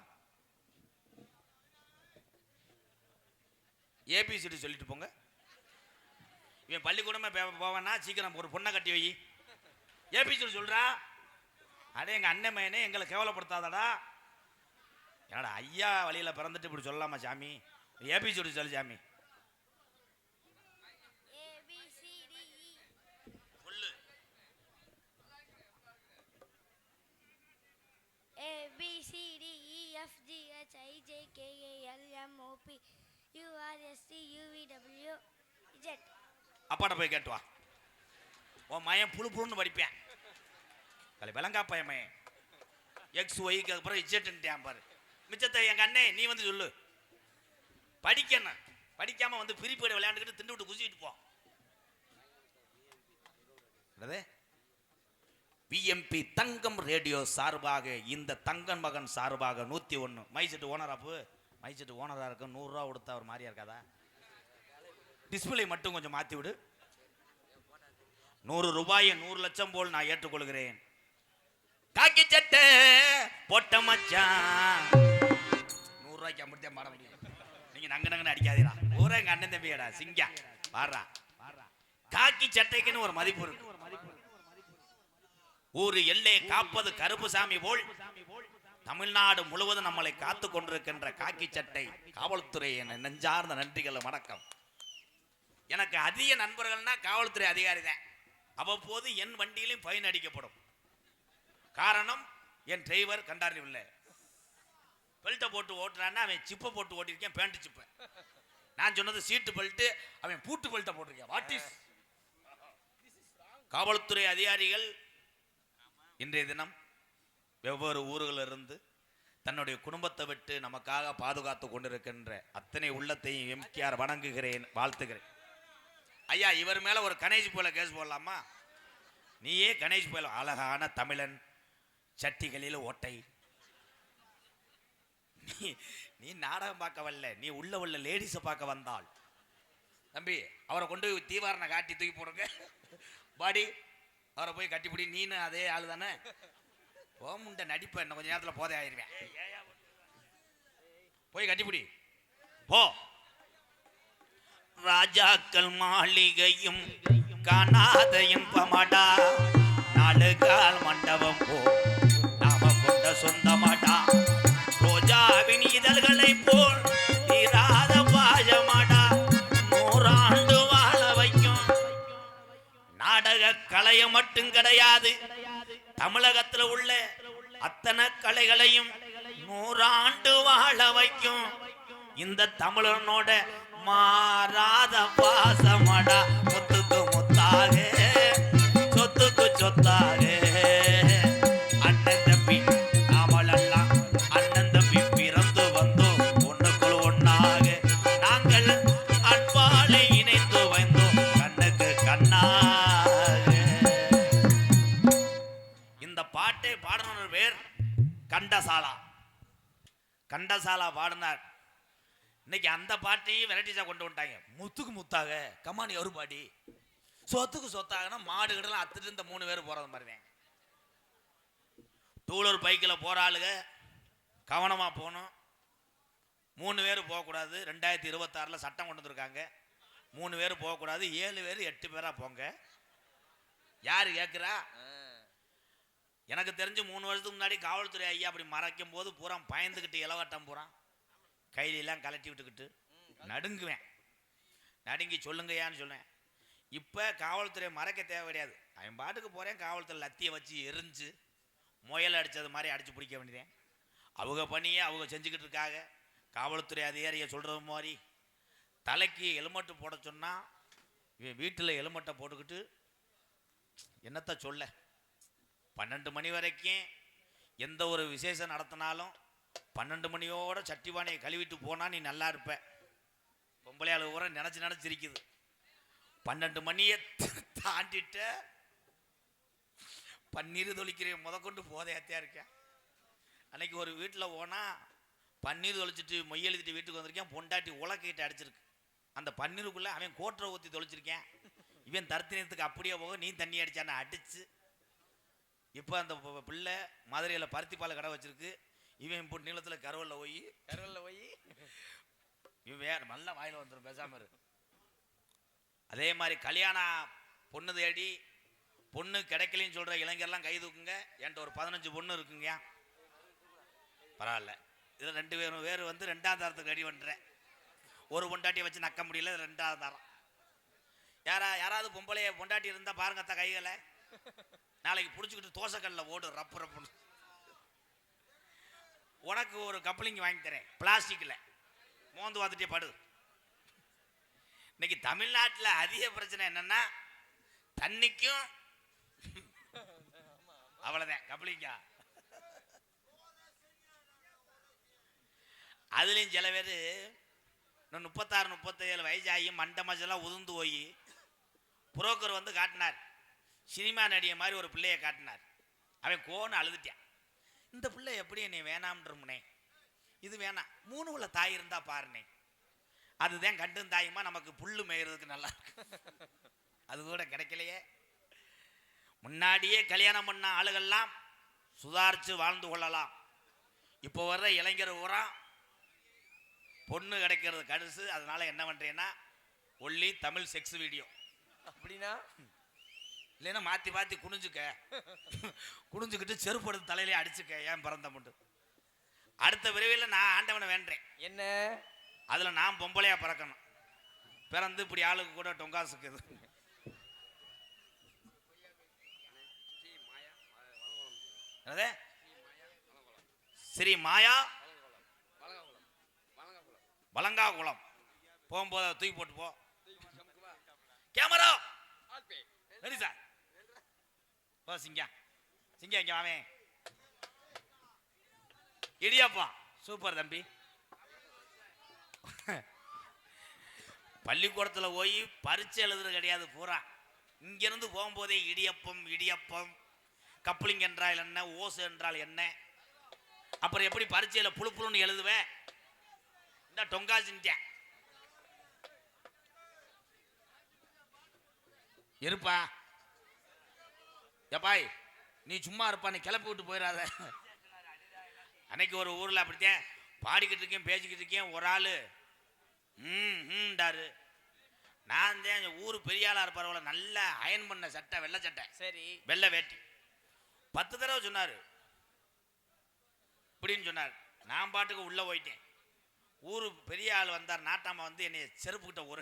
[SPEAKER 1] ஏபிசிடி சொல்லிட்டு போங்க. இவன் பள்ளிக்கூடமே போவானா, சீக்கிரம் ஒரு பொண்ணை கட்டி வை. ஏபிசிடி சொல்றா. அடே எங்க அண்ணன் மயனே, எங்களை கேவலப்படுத்தாதடா. என்னடா ஐயா வழியில பிறந்துட்டு இப்படி சொல்லலாமா சாமி? ஏபிசிடி சொல்லு சாமி. அப்பாட்ட போய் கேட்டு வா. உன் மயன் புழு புழுன்னு படிப்பேன். விளங்கா பையன் மயன் எக்ஸ் ஒய்க்கு அப்புறம் இஜெட்ன்ட்டான் பாரு. மிச்சத்தை எங்க அண்ணே நீ வந்து சொல்லு. படிக்கணும், படிக்காம வந்து பிரிப்பேடு விளையாண்டுக்கிட்டு திண்டு விட்டு குசிக்கிட்டு போ. பிஎம்பி தங்கம் ரேடியோ சார்பாக, இந்த தங்கன் மகன் சார்பாக 101 மைசெட்டு ஓனராப்பு. மைசெட்டு ஓனராக இருக்கும், 100 ரூபா கொடுத்தா ஒரு மாதிரியா இருக்காதா? டிஸ்பிளே மட்டும் கொஞ்சம் மாற்றி விடு. 100 ரூபாயை 100 லட்சம் போல் நான் ஏற்றுக்கொள்கிறேன். காக்கி சட்டை போட்ட மச்சான் 100 ரூபாய்க்கு அமிர்தம் பாட முடியும். நீங்க நங்கன்னு அடிக்காதீரா. ஊரே எங்க அண்ணன் தம்பியடா சிங்கா பாடுறா. காக்கி சட்டைக்குன்னு ஒரு மதிப்பு இருக்கு. ஊரு எல்லை காப்பது கருப்புசாமி போல் தமிழ்நாடு முழுவதும் நம்மளை காத்து கொண்டிருக்கின்ற காக்கி சட்டை காவல்துறை நெஞ்சார்ந்த நன்றிகள் வணக்கம். எனக்கு அதிக நண்பர்கள்னா காவல்துறை அதிகாரி தான். அவ்வப்போது என் வண்டியிலும் ஃபைன் அடிக்கப்படும். காரணம், என் டிரைவர் கண்டாரி இல்லை. பெல்ட்டை போட்டு ஓட்டுறான்னா அவன் சிப்பை போட்டு ஓட்டிருக்கேன், பேண்ட் சிப்பை. நான் சொன்னது சீட்டு பெல்ட்டு, அவன் பூட்டு பெல்ட்டை போட்டிருக்கேன். What is? காவல்துறை அதிகாரிகள் இன்றைய தினம் வெவ்வேறு ஊர்களிலிருந்து தன்னுடைய குடும்பத்தை விட்டு நமக்காக பாதுகாத்து கொண்டிருக்கின்ற அத்தனை உள்ளத்தையும் எம்கேஆர் வணங்குகிறேன், வாழ்த்துகிறேன். ஐயா, இவர் மேல ஒரு கணேஷ் போல கேஸ் போடலாமா? நீயே கணேஷ் போல. அழகான தமிழன், சட்டிகளில் ஓட்டை. நீ நாடகம் பார்க்க வரல, நீ உள்ள லேடிஸை பார்க்க வந்தாள். தம்பி, அவரை கொண்டு தீவாரனை காட்டி தூக்கி போடுங்க பாடி. அவரை போய் கட்டிப்பிடி. நீனு அதே ஆளு தானே? ஓமுண்ட நடிப்ப இன்னும் கொஞ்ச நேரத்தில் போதே ஆயிருவேன். போய் கட்டிப்பிடி போ. ராஜாக்கள் மாளிகையும் காணாத இன்பமாடா, நாடுகால் மண்டபம் போ நாம கொண்ட சொந்தமாடா. ரோஜாவின் இதழ்களை போல் தீராத பாஜமாடா, 100 ஆண்டு வாழ வைக்கும். நாடக கலைய மட்டும் கிடையாது, தமிழகத்தில் உள்ள அத்தனை கலைகளையும் 100 ஆண்டு வாழ வைக்கும். இந்த தமிழனோட மாறாத பாசமடா, முத்துக்கு முத்தாக சொத்துக்கு சொத்தாக. அண்ணன் தம்பி நாமளெல்லாம் அண்ணன் கண்டசாலா கண்டசாலா பாடினார். இன்னைக்கு அந்த பாட்டையும் வெரைட்டிஸா கொண்டு வந்துட்டாங்க. முத்துக்கு முத்தாக கமானி ஒரு பாடி, சொத்துக்கு சொத்தாகனா மாடு கிடலாம் அத்துட்டு இந்த 3 பேர் போறது மாதிரி தான். டூலர் பைக்கில் போற ஆளுங்க கவனமா போகணும். 3 பேர் போகக்கூடாது. 2026 சட்டம் கொண்டு வந்திருக்காங்க. 3 பேர் போகக்கூடாது. 7 பேர் 8 பேரா போங்க. யாரு கேட்குறா? எனக்கு தெரிஞ்சு 3 வருஷத்துக்கு முன்னாடி காவல்துறை ஐயா அப்படி மறைக்கும் போது பூரா பயந்துக்கிட்டு இளவட்டம் பூரா கையிலெல்லாம் கலட்டி விட்டுக்கிட்டு நடுங்குவேன். நடுங்கி சொல்லுங்கயான்னு சொல்லுவேன். இப்போ காவல்துறை மறைக்க தேவை கிடையாது. அவன் பாட்டுக்கு போகிறேன், காவல்துறை லத்தியை வச்சு எரிஞ்சு முயல் அடித்தது மாதிரி அடித்து பிடிக்க வேண்டியதேன். அவங்க பணியை அவங்க செஞ்சுக்கிட்டு இருக்காங்க. காவல்துறை அதிகாரியை சொல்கிறது மாதிரி தலைக்கு ஹெல்மெட்டு போட சொன்னால் இவன் வீட்டில் ஹெல்மெட்டை போட்டுக்கிட்டு என்னத்தை சொல்ல, 12 மணி வரைக்கும் எந்த ஒரு விசேஷம் நடத்தினாலும் 12 மணியோட சட்டிவானையை கழுவிட்டு போனால் நீ நல்லா இருப்ப. பொம்பளையாளு ஊரை நினச்சிருக்குது. 12 மணியை தாண்டிட்ட பன்னீர் தொளிக்கிறேன் முதற்கொண்டு போதையாத்தியா இருக்கேன். அன்னைக்கு ஒரு வீட்டில் போனால் பன்னீர் தொளிச்சிட்டு மொய் எழுதிட்டு வீட்டுக்கு வந்திருக்கேன். பொண்டாட்டி உலக்கிட்டு அடிச்சிருக்கு. அந்த பன்னீருக்குள்ளே அவன் கோட்டரை ஊற்றி தொளிச்சிருக்கேன். இவன் தர்த்தினத்துக்கு அப்படியே போக நீ தண்ணி அடிச்சான அடிச்சு. இப்போ அந்த பிள்ளை மதுரையில் பருத்திப்பாலை கடை வச்சிருக்கு. இவன் இப்போ நீளத்தில் கருவலில் போய் இவன் வேற நல்ல வாயில் வந்துடும் பேசாம இரு. அதே மாதிரி கல்யாணம் பொண்ணு தேடி பொண்ணு கிடைக்கலன்னு சொல்ற இளைஞர்லாம் கை தூக்குங்க. என்கிட்ட ஒரு 15 பொண்ணு இருக்குங்க. பரவாயில்ல. இதில் 2 பேர் வந்து 2ஆம் தரத்துக்கு ரெடி பண்ணுறேன். ஒரு பொண்டாட்டியை வச்சு நக்க முடியல. 2ஆவது தரம். யாராவது பொம்பளைய பொண்டாட்டி இருந்தா பாருங்கத்த கைகளை. நாளைக்கு பிடிச்சிக்கிட்டு தோசைக்கல்ல ஓடு ரப்பு ரப்புன்னு. உனக்கு ஒரு கப்ளிங் வாங்கி தரேன் பிளாஸ்டிக்ல. மோந்து பார்த்துட்டே படு. இன்னைக்கு தமிழ்நாட்டில் அதிக பிரச்சனை என்னன்னா தண்ணிக்கும் அவ்வளவுதான் கப்ளிங்கா. அதுலயும் சில பேர் 36 37 வயசாகி மண்டை மஞ்செல்லாம் உதிர்ந்து போய் புரோக்கர் வந்து காட்டினார். சினிமா நடிகை மாதிரி ஒரு பிள்ளைய காட்டினார். அவன் கோன்னு அழுதுட்டான். இந்த பிள்ளை எப்படி என்னை வேணாம்ன்றமுனே, இது வேணாம் 3 உள்ள தாய் இருந்தா பாருனே. அதுதான் கண்டும் தாயுமா நமக்கு புல்லு மேய்றதுக்கு நல்லா இருக்கு. அது கூட கிடைக்கலையே. முன்னாடியே கல்யாணம் பண்ண ஆளுகள்லாம் சுதாரிச்சு வாழ்ந்து கொள்ளலாம். இப்போ வர்ற இளைஞர் ஊரா பொண்ணு கிடைக்கிறது கடுசு. அதனால என்ன பண்றேன்னா ஒன்லி தமிழ் செக்ஸ் வீடியோ.
[SPEAKER 4] அப்படின்னா
[SPEAKER 1] இல்லைன்னா மாற்றி மாற்றி குனிஞ்சுக்கிட்டு செருப்பு எடுத்து தலையிலே அடிச்சுக்க. ஏன் பிறந்த முண்டு. அடுத்த விரைவில் நான் ஆண்டவனை வேண்டேன்.
[SPEAKER 4] என்ன
[SPEAKER 1] அதில் நான் பொம்பளையா பிறக்கணும். பிறந்து இப்படி ஆளுக்கு கூட டொங்காசுக்குது. ஸ்ரீ மாயா வலங்காகுளம் போகும்போது தூக்கி போட்டு போ. Camera ready sir. ஓ சிங்கம் இங்க வாவேன். இடியாப்பா சூப்பர் தம்பி. பள்ளிக்கூடத்தில் போய் பரீட்சை எழுதுறது கிடையாது பூரா. இங்கிருந்து போகும்போதே இடியப்பம் கப்ளிங் என்றால் என்ன, ஓசு என்றால் என்ன, அப்புறம் எப்படி பரீட்சையில் புழுப்புழுன்னு எழுதுவேன். இந்த டொங்கா சிஞ்சேன் இருப்பா. எப்பாய் நீ சும்மா இருப்பா, நீ கிளப்பி விட்டு போயிடாத. அன்னைக்கு ஒரு ஊரில் அப்படித்தான் பாடிக்கிட்டு இருக்கேன் பேசிக்கிட்டு இருக்கேன். ஒரு ஆள் டாரு. நான் தான் ஊர் பெரிய ஆளா இருப்பார். நல்லா அயன் பண்ண சட்டை, வெள்ளை சட்டை,
[SPEAKER 4] சரி
[SPEAKER 1] வெள்ளை வேட்டி. 10 தடவை சொன்னார் இப்படின்னு சொன்னார். நான் பாட்டுக்கு உள்ள போயிட்டேன். ஊரு பெரிய ஆள் வந்தார். நாட்டாம வந்து என்னை செருப்புக்கிட்ட ஒரு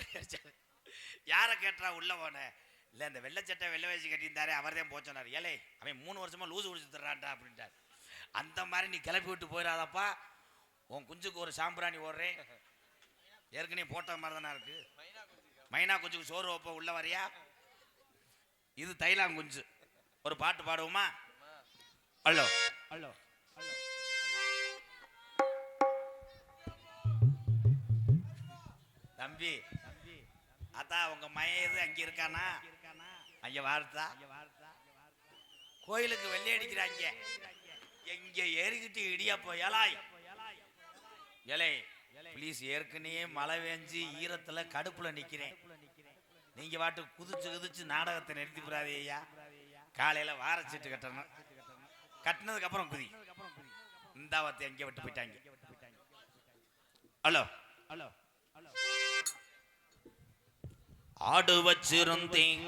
[SPEAKER 1] யாரை கேட்டா உள்ள போன. இல்லை இந்த வெள்ளை சட்டை வெள்ளை வேசி கட்டியிருந்தாரு அவர் தான் போச்சோன்னார். ஏலே அவன் 3 வருஷமா லூசு குடிச்சு தர்றான்டா அப்படின்ட்டார். அந்த மாதிரி நீ கிளப்பி விட்டு போயிடாதப்பா. உன் குஞ்சுக்கு ஒரு சாம்பிராணி ஓடுறேன். ஏற்கனவே போட்ட மாதிரி தானே இருக்கு. மைனா குஞ்சுக்கு சோறு வைப்ப உள்ள வரையா. இது தைலாங்குஞ்சு. ஒரு பாட்டு பாடுவோமா? ஹலோ ஹலோ தம்பி அத்தா உங்க மயது அங்க இருக்கானா? அங்க வார்த்தா கோயிலுக்கு வெள்ளை அடிக்கிறாங்க. எங்க ஏறிக்கிட்டு இடியாப்போ ஏலாய் ஏலே ப்ளீஸ், ஏற்கனவே மழை பெஞ்சு ஈரத்துல கடுப்புல நிக்கிறேன். நீங்க பாட்டு குதிச்சு குதிச்சு நாடகத்தை நிறுத்தி போறாதே ஐயா. காலையில வாரச்சிட்டு கட்டணும், கட்டினதுக்கு அப்புறம் குதி. இந்த வார்த்தை எங்க விட்டு போயிட்டாங்க. Hello hello hello. ஆடு வச்சிருந்தேன்,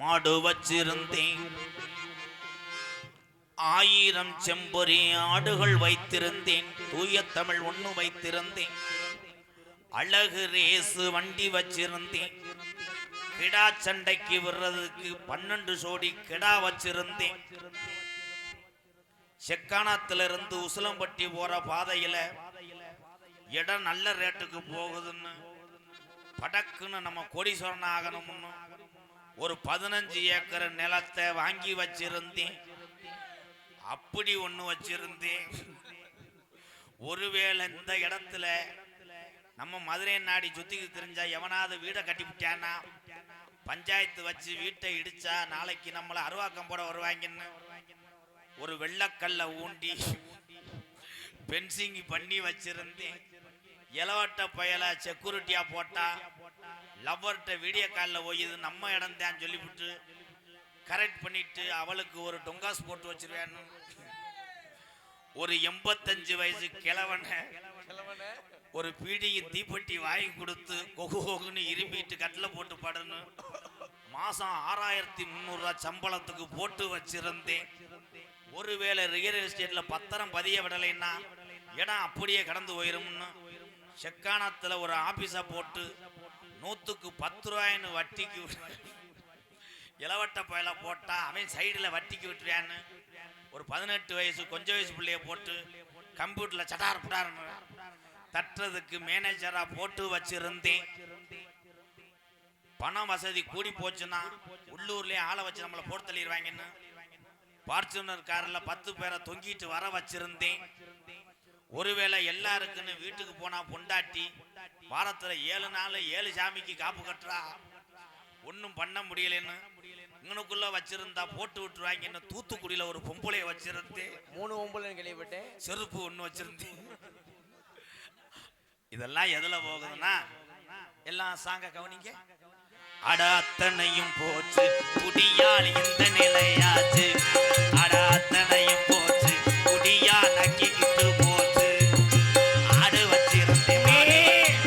[SPEAKER 1] மாடு வச்சிருந்தேன், 1000 செம்பொறி ஆடுகள் வைத்திருந்தேன், தூய தமிழ் ஒண்ணு வைத்திருந்தேன், அழகு ரேசு வண்டி வச்சிருந்தேன், கிடா சண்டைக்கு விடுறதுக்கு 12 ஜோடி கிடா வச்சிருந்தேன். செக்கானத்திலிருந்து உசிலம்பட்டி போற பாதையில இடம் நல்ல ரேட்டுக்கு போகுதுன்னு படக்குன்னு நம்ம கோடீஸ்வரன் ஆகணும்னு ஒரு 15 ஏக்கர் நிலத்தை வாங்கி வச்சிருந்தேன். அப்படி ஒண்ணு வச்சிருந்தேன். ஒருவேளை இந்த இடத்துல நம்ம மதுரை நாடி சுத்திக்கு தெரிஞ்சா எவனாவது வீடை கட்டி விட்டானா, பஞ்சாயத்து வச்சு வீட்டை இடிச்சா நாளைக்கு நம்மளை அருவாக்கம் போட வருவாங்கன்னு ஒரு வெள்ளக்கல்ல ஊண்டி பென்சிங் பண்ணி வச்சிருந்தேன். இளவட்ட பயல செக்யூரிட்டியா போட்டா லவ்வர்கிட்ட வீடியோ காலில் போயிது நம்ம இடம் தான் சொல்லிவிட்டு கரெக்ட் பண்ணிட்டு அவளுக்கு ஒரு டொங்காஸ் போட்டு வச்சிருவேன். ஒரு 85 வயசு கிழவனை ஒரு பீடியின் தீப்பெட்டி வாங்கி கொடுத்து கொகுன்னு இரும்பிட்டு கட்டில் போட்டு படணும். மாசம் 6300 ரூபாய் சம்பளத்துக்கு போட்டு வச்சிருந்தேன். ஒருவேளை ரியல் எஸ்டேட்ல பத்திரம் பதிய விடலைன்னா இடம் அப்படியே கடந்து போயிரும்னு செக்கானத்துல ஒரு ஆபீஸா போட்டு 100க்கு 10 ரூபாய்னு வட்டிக்கு இளவட்ட பயல போட்டா அவன் சைடுல வட்டிக்கு விட்டுருவான்னு ஒரு 18 வயசு கொஞ்சம் வயசு பிள்ளைய போட்டு கம்ப்யூட்டர்ல சட்டார் புடார்னு தட்டுறதுக்கு மேனேஜரா போட்டு வச்சிருந்தேன். பண வசதி கூடி போச்சுன்னா உள்ளூர்லயே ஆளை வச்சு நம்மளை போட்டு தள்ளிடுவாங்கன்னு பார்ச்சுனர் கார்ல 10 பேரை தொங்கிட்டு வர வச்சிருந்தேன். ஒருவேளை எல்லாருக்குன்னு வீட்டுக்கு போனா பொண்டாட்டி வாரத்துல 7 நாள் 7 சாமிக்கு காப்பு கட்டுறா, ஒன்னும் பண்ண முடியலன்னு இங்கனுக்குள்ள வச்சிருந்தா போட்டு விட்டுருவாங்கன்னு தூத்துக்குடியில ஒரு பொம்பளைய வச்சிருந்தேன்.
[SPEAKER 4] 3 பொம்பளைன்னு கேள்விப்பட்டேன்.
[SPEAKER 1] செருப்பு ஒண்ணு வச்சிருந்தேன். இதெல்லாம் எதுல போகுதுன்னா எல்லாம் சாங்க கவனிங்க. அட அத்தனையும் போச்சு குடியால் இந்த நிலையாச்சு, அட அத்தனையும் போச்சு குடியா நக்கிக்கிட்டு போச்சு. ஆடு வச்சிருந்தேன்,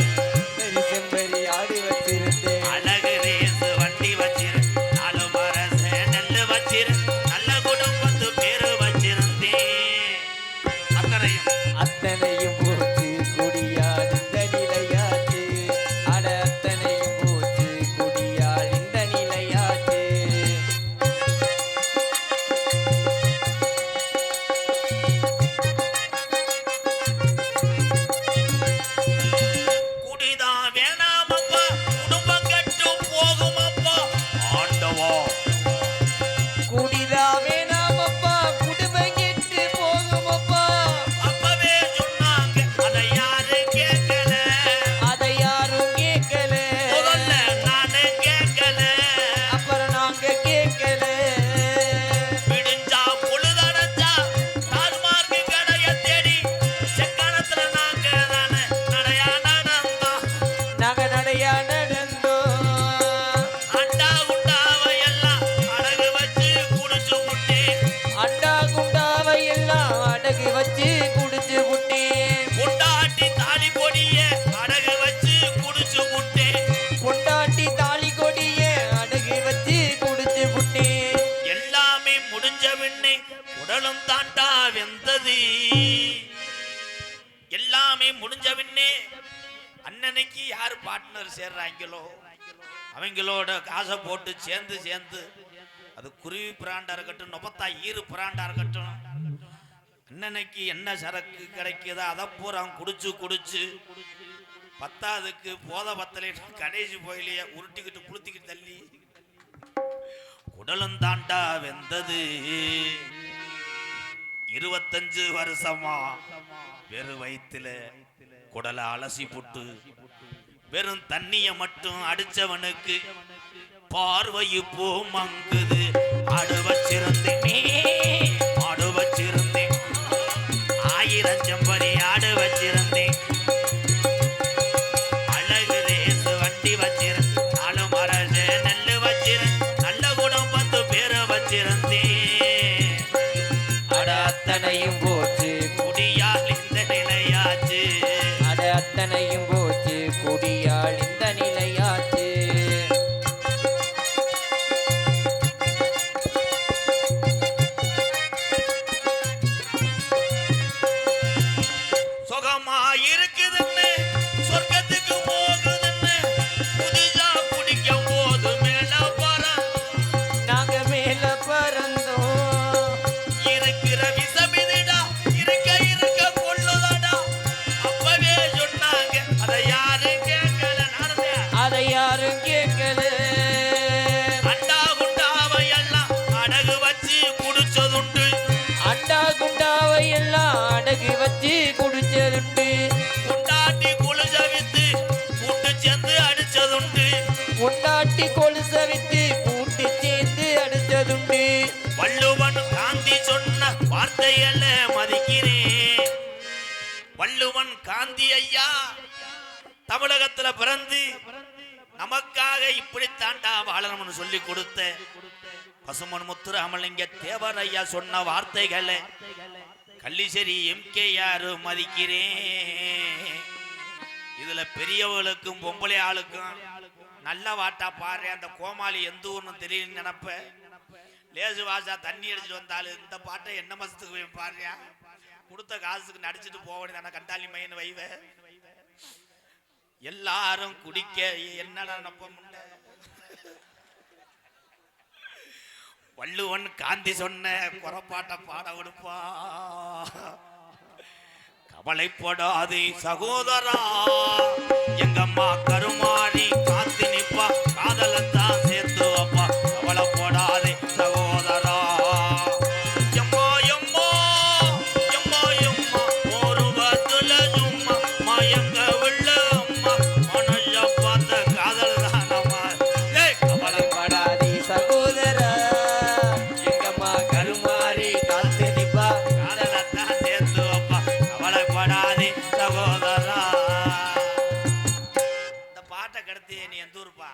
[SPEAKER 4] செம்பரி ஆடு வச்சிருந்தேன்,
[SPEAKER 1] அழகு ரேசு வண்டி வச்சிருந்தேன், அலுமரச நெல்லு வச்சிருந்தேன், நல்ல குடும்பத்து பேரு வச்சிருந்தேன்.
[SPEAKER 4] அத்தனையும் போச்சு குடியால் இந்த நிலையாச்சு, அட அத்தனையும் போச்சு குடியால் இந்த நிலையாச்சு.
[SPEAKER 1] குடிதா வேணாமப்பா, குடும்பம் கெட்டு போகுமப்பா ஆண்டவா.
[SPEAKER 4] குடிதா வேணாமப்பா, குடும்பம் கெட்டு போகுமப்பா.
[SPEAKER 1] அப்பவே சொன்னாங்க அதை யாரு கேட்கல,
[SPEAKER 4] அதை யாரும் கேட்கல,
[SPEAKER 1] முதல்ல நானே கேட்கல.
[SPEAKER 4] அப்புறம் நாங்க கேட்கல.
[SPEAKER 1] விடிஞ்சா பொழுதடைஞ்சா தார்மார்க்கு கடைய தேடி செக்கானத்துல நாங்க தானே நடையா நடந்தோம்.
[SPEAKER 4] நாங்க நடையா நடந்தோம்.
[SPEAKER 1] அண்டா குண்டாவை எல்லாம் அடகு வச்சு குடிச்சு புட்டே,
[SPEAKER 4] அண்டா குண்டாவை எல்லாம் அடகு வச்சு குடிச்சு புட்டேன்.
[SPEAKER 1] பொண்டாட்டி தாலி பொடிய அடகு வச்சு குடிச்சு புட்டே.
[SPEAKER 4] பொண்டாட்டி தாலி கொடிய அடகு வச்சு குடிச்சு புட்டேன்.
[SPEAKER 1] எல்லாமே முடிஞ்ச பின்னே உடலும் தாண்டா வெந்தது. எல்லாமே முடிஞ்ச பின்னே அண்ணனைக்கு யாரு பார்ட்னர் சேர்றாங்களோ அவங்களோட காசை போட்டு சேர்ந்து அது குருவி பிராண்டா இருக்கட்டும், நொபத்தா ஈரு பிராண்டா இருக்கட்டும், அண்ணனைக்கு என்ன சரக்கு கிடைக்குதோ அதை பூரா குடிச்சு பத்தாவதுக்கு போத பத்தலை கடைசி போயிலேயே உருட்டிக்கிட்டு புளுத்திக்கிட்டு தள்ளி குடலும் தாண்டா வெந்தது. 25 வருஷமா வெறு வயித்துல குடலை அலசி புட்டு வெறும் தண்ணிய மட்டும் அடிச்சவனுக்கு பார்வை இப்போ மங்குது. ஆடு வச்சிருந்தேனே ஆடு வச்சிருந்தேன் 1000 செம்பரி ஆடு வச்சிருந்தேன் அழகு ரேசு வண்டி வச்சிருந்தேன் 4 மரசு நெல்லு வச்சிருந்தேன் நல்ல குணம் 10 பேரை வச்சிருந்தேன்
[SPEAKER 4] அட அத்தனையும் போச்சு
[SPEAKER 1] குடியால் இந்த நிலையாச்சு
[SPEAKER 4] அட அத்தனையும் போச்சு குடியால் இந்த நிலையாச்சு
[SPEAKER 1] சுகமா இருக்குதுன்னு சொர்க்கத்துக்கு போகுதுன்னு புதுசா குடிக்கும் போது மேல போறோம்
[SPEAKER 4] நாங்க மேல பறந்தோம்
[SPEAKER 1] இருக்கிற விஷமிதிடா இருக்க இருக்க கொள்ளுதடா அப்பவே சொன்னாங்க அதை யாரும் கேட்கல நடந்தே
[SPEAKER 4] அதை யாரும் கேட்கல
[SPEAKER 1] அண்டா குண்டாவை எல்லாம் அடகு வச்சு குடிச்சதுண்டு
[SPEAKER 4] அண்டா குண்டாவை எல்லாம் அடகு வச்சு குடிச்சதுண்டு
[SPEAKER 1] குண்டாட்டி குளிச்ச வித்து கூட்டு சேர்ந்து அடிச்சதுண்டு
[SPEAKER 4] கொண்டாட்டி கொலுச விட்டு கூட்டு சேர்ந்து அடிச்சதுண்டு
[SPEAKER 1] வள்ளுவன் காந்தி சொன்ன வார்த்தைகளை மதிக்கிறேன் வள்ளுவன் காந்தி ஐயா தமிழகத்துல பிறந்து நமக்காக இப்படித்தாண்டா வாழணும்னு சொல்லி கொடுத்த பசுமன் முத்துராமலிங்க தேவர் ஐயா சொன்ன வார்த்தைகளை கள்ளிசேரி MKR மதிக்கிறேன் இதுல பெரியவர்களுக்கும் பொம்பளை ஆளுக்கும் நல்ல வாட்டா பாரு அந்த கோமாளி எந்த ஊர்னு தெரியல நினைப்ப லேசு வாசா தண்ணி அடிச்சுட்டு வந்தாலும் இந்த பாட்டை என்ன மசத்துக்கு பாருயா கொடுத்த காசுக்கு நடிச்சுட்டு போக வேண்டியதான கண்டாலி மையன் வைவ எல்லாரும் குடிக்க என்னடா நம்ப முன்ன வள்ளுவன் காந்தி சொன்ன குறப்பாட்ட பாட விடுப்பா கவலைப்படாதே சகோதரா எங்கம்மா கருமாறி காத்து நிப்பா காதலத்தான் சேர்த்து வைப்பா கவலைப்படாதே சகோதரா எம்மா எம்மா எம்மா எம்மா ஒரு பத்துல சும்மா மயங்க வில்ல அம்மா மனுஷ பார்த்த காதல் தானம்மா
[SPEAKER 4] கவலைப்படாதே சகோதரா எங்கம்மா கருமாறி காத்து நிப்பா
[SPEAKER 1] காதலத்தான் சேர்த்து வைப்பா கவலைப்படாதே சகோதரா இந்த பாட்டை கடத்தி நீ எந்த ஊருப்பா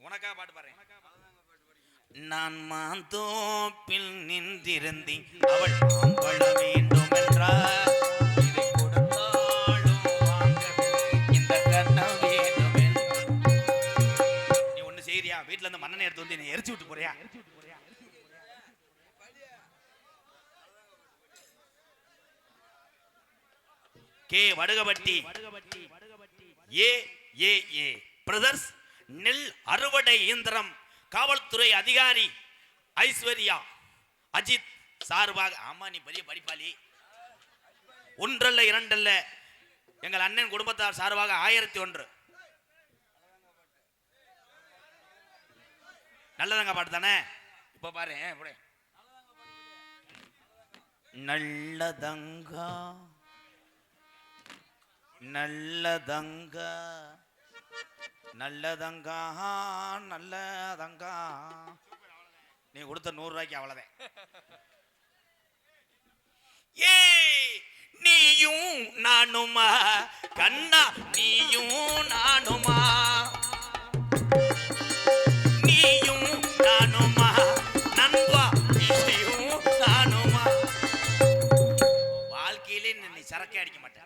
[SPEAKER 1] உனக்கா பாட்டு பாரு நான் மாந்தோப்பில் நின்றிருந்தேன் அவள் மாம்பழ வேண்டும் என்றார் இதை கொடுத்தாலும் வாங்கவில்லை இந்த கண்ணம் வேண்டும் என்று. நீ ஒண்ணு செய்யறியா வீட்டுல இருந்து மண்ணெண்ணெய் எடுத்து வந்து நீ எரிச்சு விட்டு போறியா கே வடுகபட்டி ஏ பிரதர்ஸ் நெல் அறுவடை இயந்திரம் காவல்துறை அதிகாரி ஐஸ்வர்யா அஜித் சார்பாக ஆமா நீ பெரிய படிப்பாளி ஒன்றல்ல இரண்டல்ல எங்கள் அண்ணன் குடும்பத்தார் சார்பாக 1001 நல்லதங்க பாட்டு தானே இப்ப பாரு இப்படி நல்லதங்கா நல்லதங்கா நல்லதங்கா நல்லதங்கா நீ கொடுத்த 100 ரூபாய்க்கு அவ்வளவுதான் ஏ நீயும் நானுமா கண்ணா நீயும் நானுமா நீயும் நானுமா நண்பா நீயும் நானுமா வாழ்க்கையிலே நீ சரக்கே அடிக்க மாட்டேன்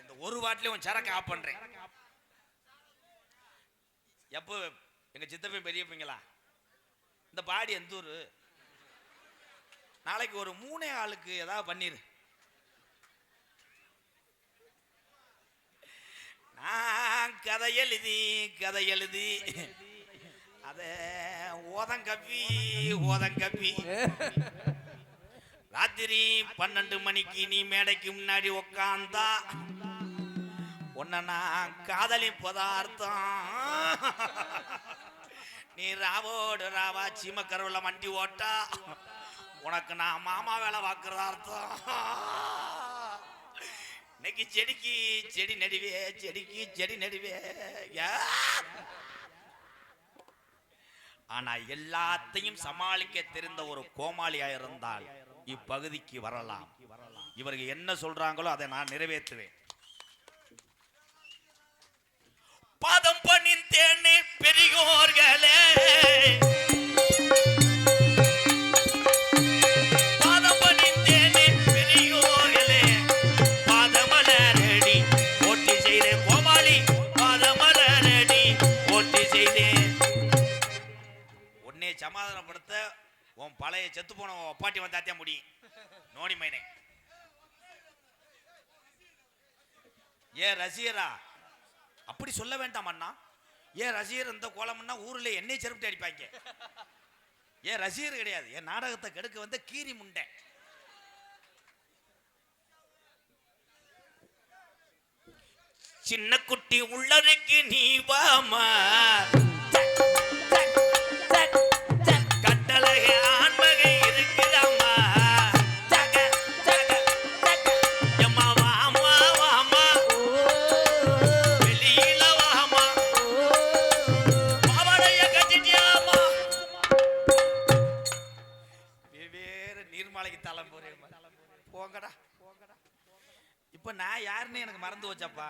[SPEAKER 1] இந்த ஒரு வாட்டிலே உன் சரக்கு ஆஃப் பண்றேன் எப்போ எங்க சித்தப்பை பெரியப்பீங்களா இந்த பாடி எந்த ஊரு நாளைக்கு ஒரு 3 ஆளுக்கு ஏதாவது பண்ணிரு நான் கதை எழுதி அத ஓதங்கப்பி ராத்திரி 12 மணிக்கு நீ மேடைக்கு முன்னாடி உக்காந்தா உன்னை நான் காதலி பதார்த்தம் நீ ராவோடு ராவா சீமக்கருவுல வண்டி ஓட்டா உனக்கு நான் மாமா வேலை பார்க்கறதா அர்த்தம் இன்னைக்கு செடிக்கு செடி நடுவே, செடிக்கு செடி நடுவே. ஆனா எல்லாத்தையும் சமாளிக்க தெரிந்த ஒரு கோமாளியா இருந்தால் இப்பகுதிக்கு வரலாம். இவர்கள் என்ன சொல்றாங்களோ அதை நான் நிறைவேற்றுவேன். பாதம் பணிந்தேனே பெரியோர்களே, பாதம் பணிந்தேனே பெரியோர்களே, பாதமலரடி போட்டி செய்தேன் கோமாளி, பாதமலரடி போட்டி செய்தேன். உன்னை சமாதானப்படுத்த உன் பழைய செத்து போன ஒப்பாட்டி வந்தாத்தே முடியும். நோனி மைனே ஏ ரசிகரா, அப்படி சொல்ல வேண்டாம் அண்ணா. ஏன் ரசிகர் இந்த கோலம்னா ஊர்ல என்னை செருப்பிட்டு அடிப்பாங்க. ஏன் ரசிகர் கிடையாது, என் நாடகத்தை கெடுக்க வந்த கீரி முண்டை. சின்ன குட்டி உள்ளருக்கு நீ வாமா, கட்டழகே ஆண்மகை இருக்கிறாமா, எம்மா வாமா வாமா, வெளியில வாமா, பாவாடைய கட்டிட்டியாமா. வெவ்வேறு நீர்மாலைக்கு தலம் போறேன். போங்கடா. இப்ப நான் யாருன்னு எனக்கு மறந்து வச்சப்பா.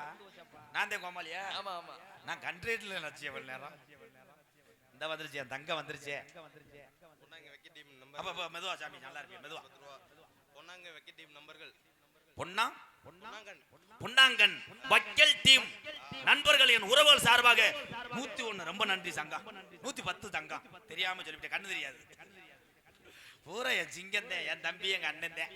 [SPEAKER 1] நான் தான் கோமாளியா?
[SPEAKER 4] ஆமா ஆமா.
[SPEAKER 1] நான் கண்ட்ரேட்ல நினைச்சேன் இவ்வளவு நேரம். இந்த வந்துருச்சு, என் தங்க வந்துருச்சு.
[SPEAKER 3] பொன்னாங்க வெக்க டீம்
[SPEAKER 1] அப்ப அப்ப மெதுவா சாமி, நல்லா இருப்பேன் மெதுவா.
[SPEAKER 3] பொன்னாங்க வெக்க டீம் நம்பர்கள்
[SPEAKER 1] பொன்னா
[SPEAKER 3] பொன்னாங்கன்
[SPEAKER 1] பொன்னாங்கன் வக்கல் டீம் நண்பர்கள், என் உறவுகள் சார்பாக 101 ரொம்ப நன்றி சங்கம். 110 தங்கம். தெரியாம சொல்லிவிட்டேன், கண்ணு தெரியாது. பூரா என் சிங்கம் தான், என் தம்பி, எங்க அண்ணன் தான்.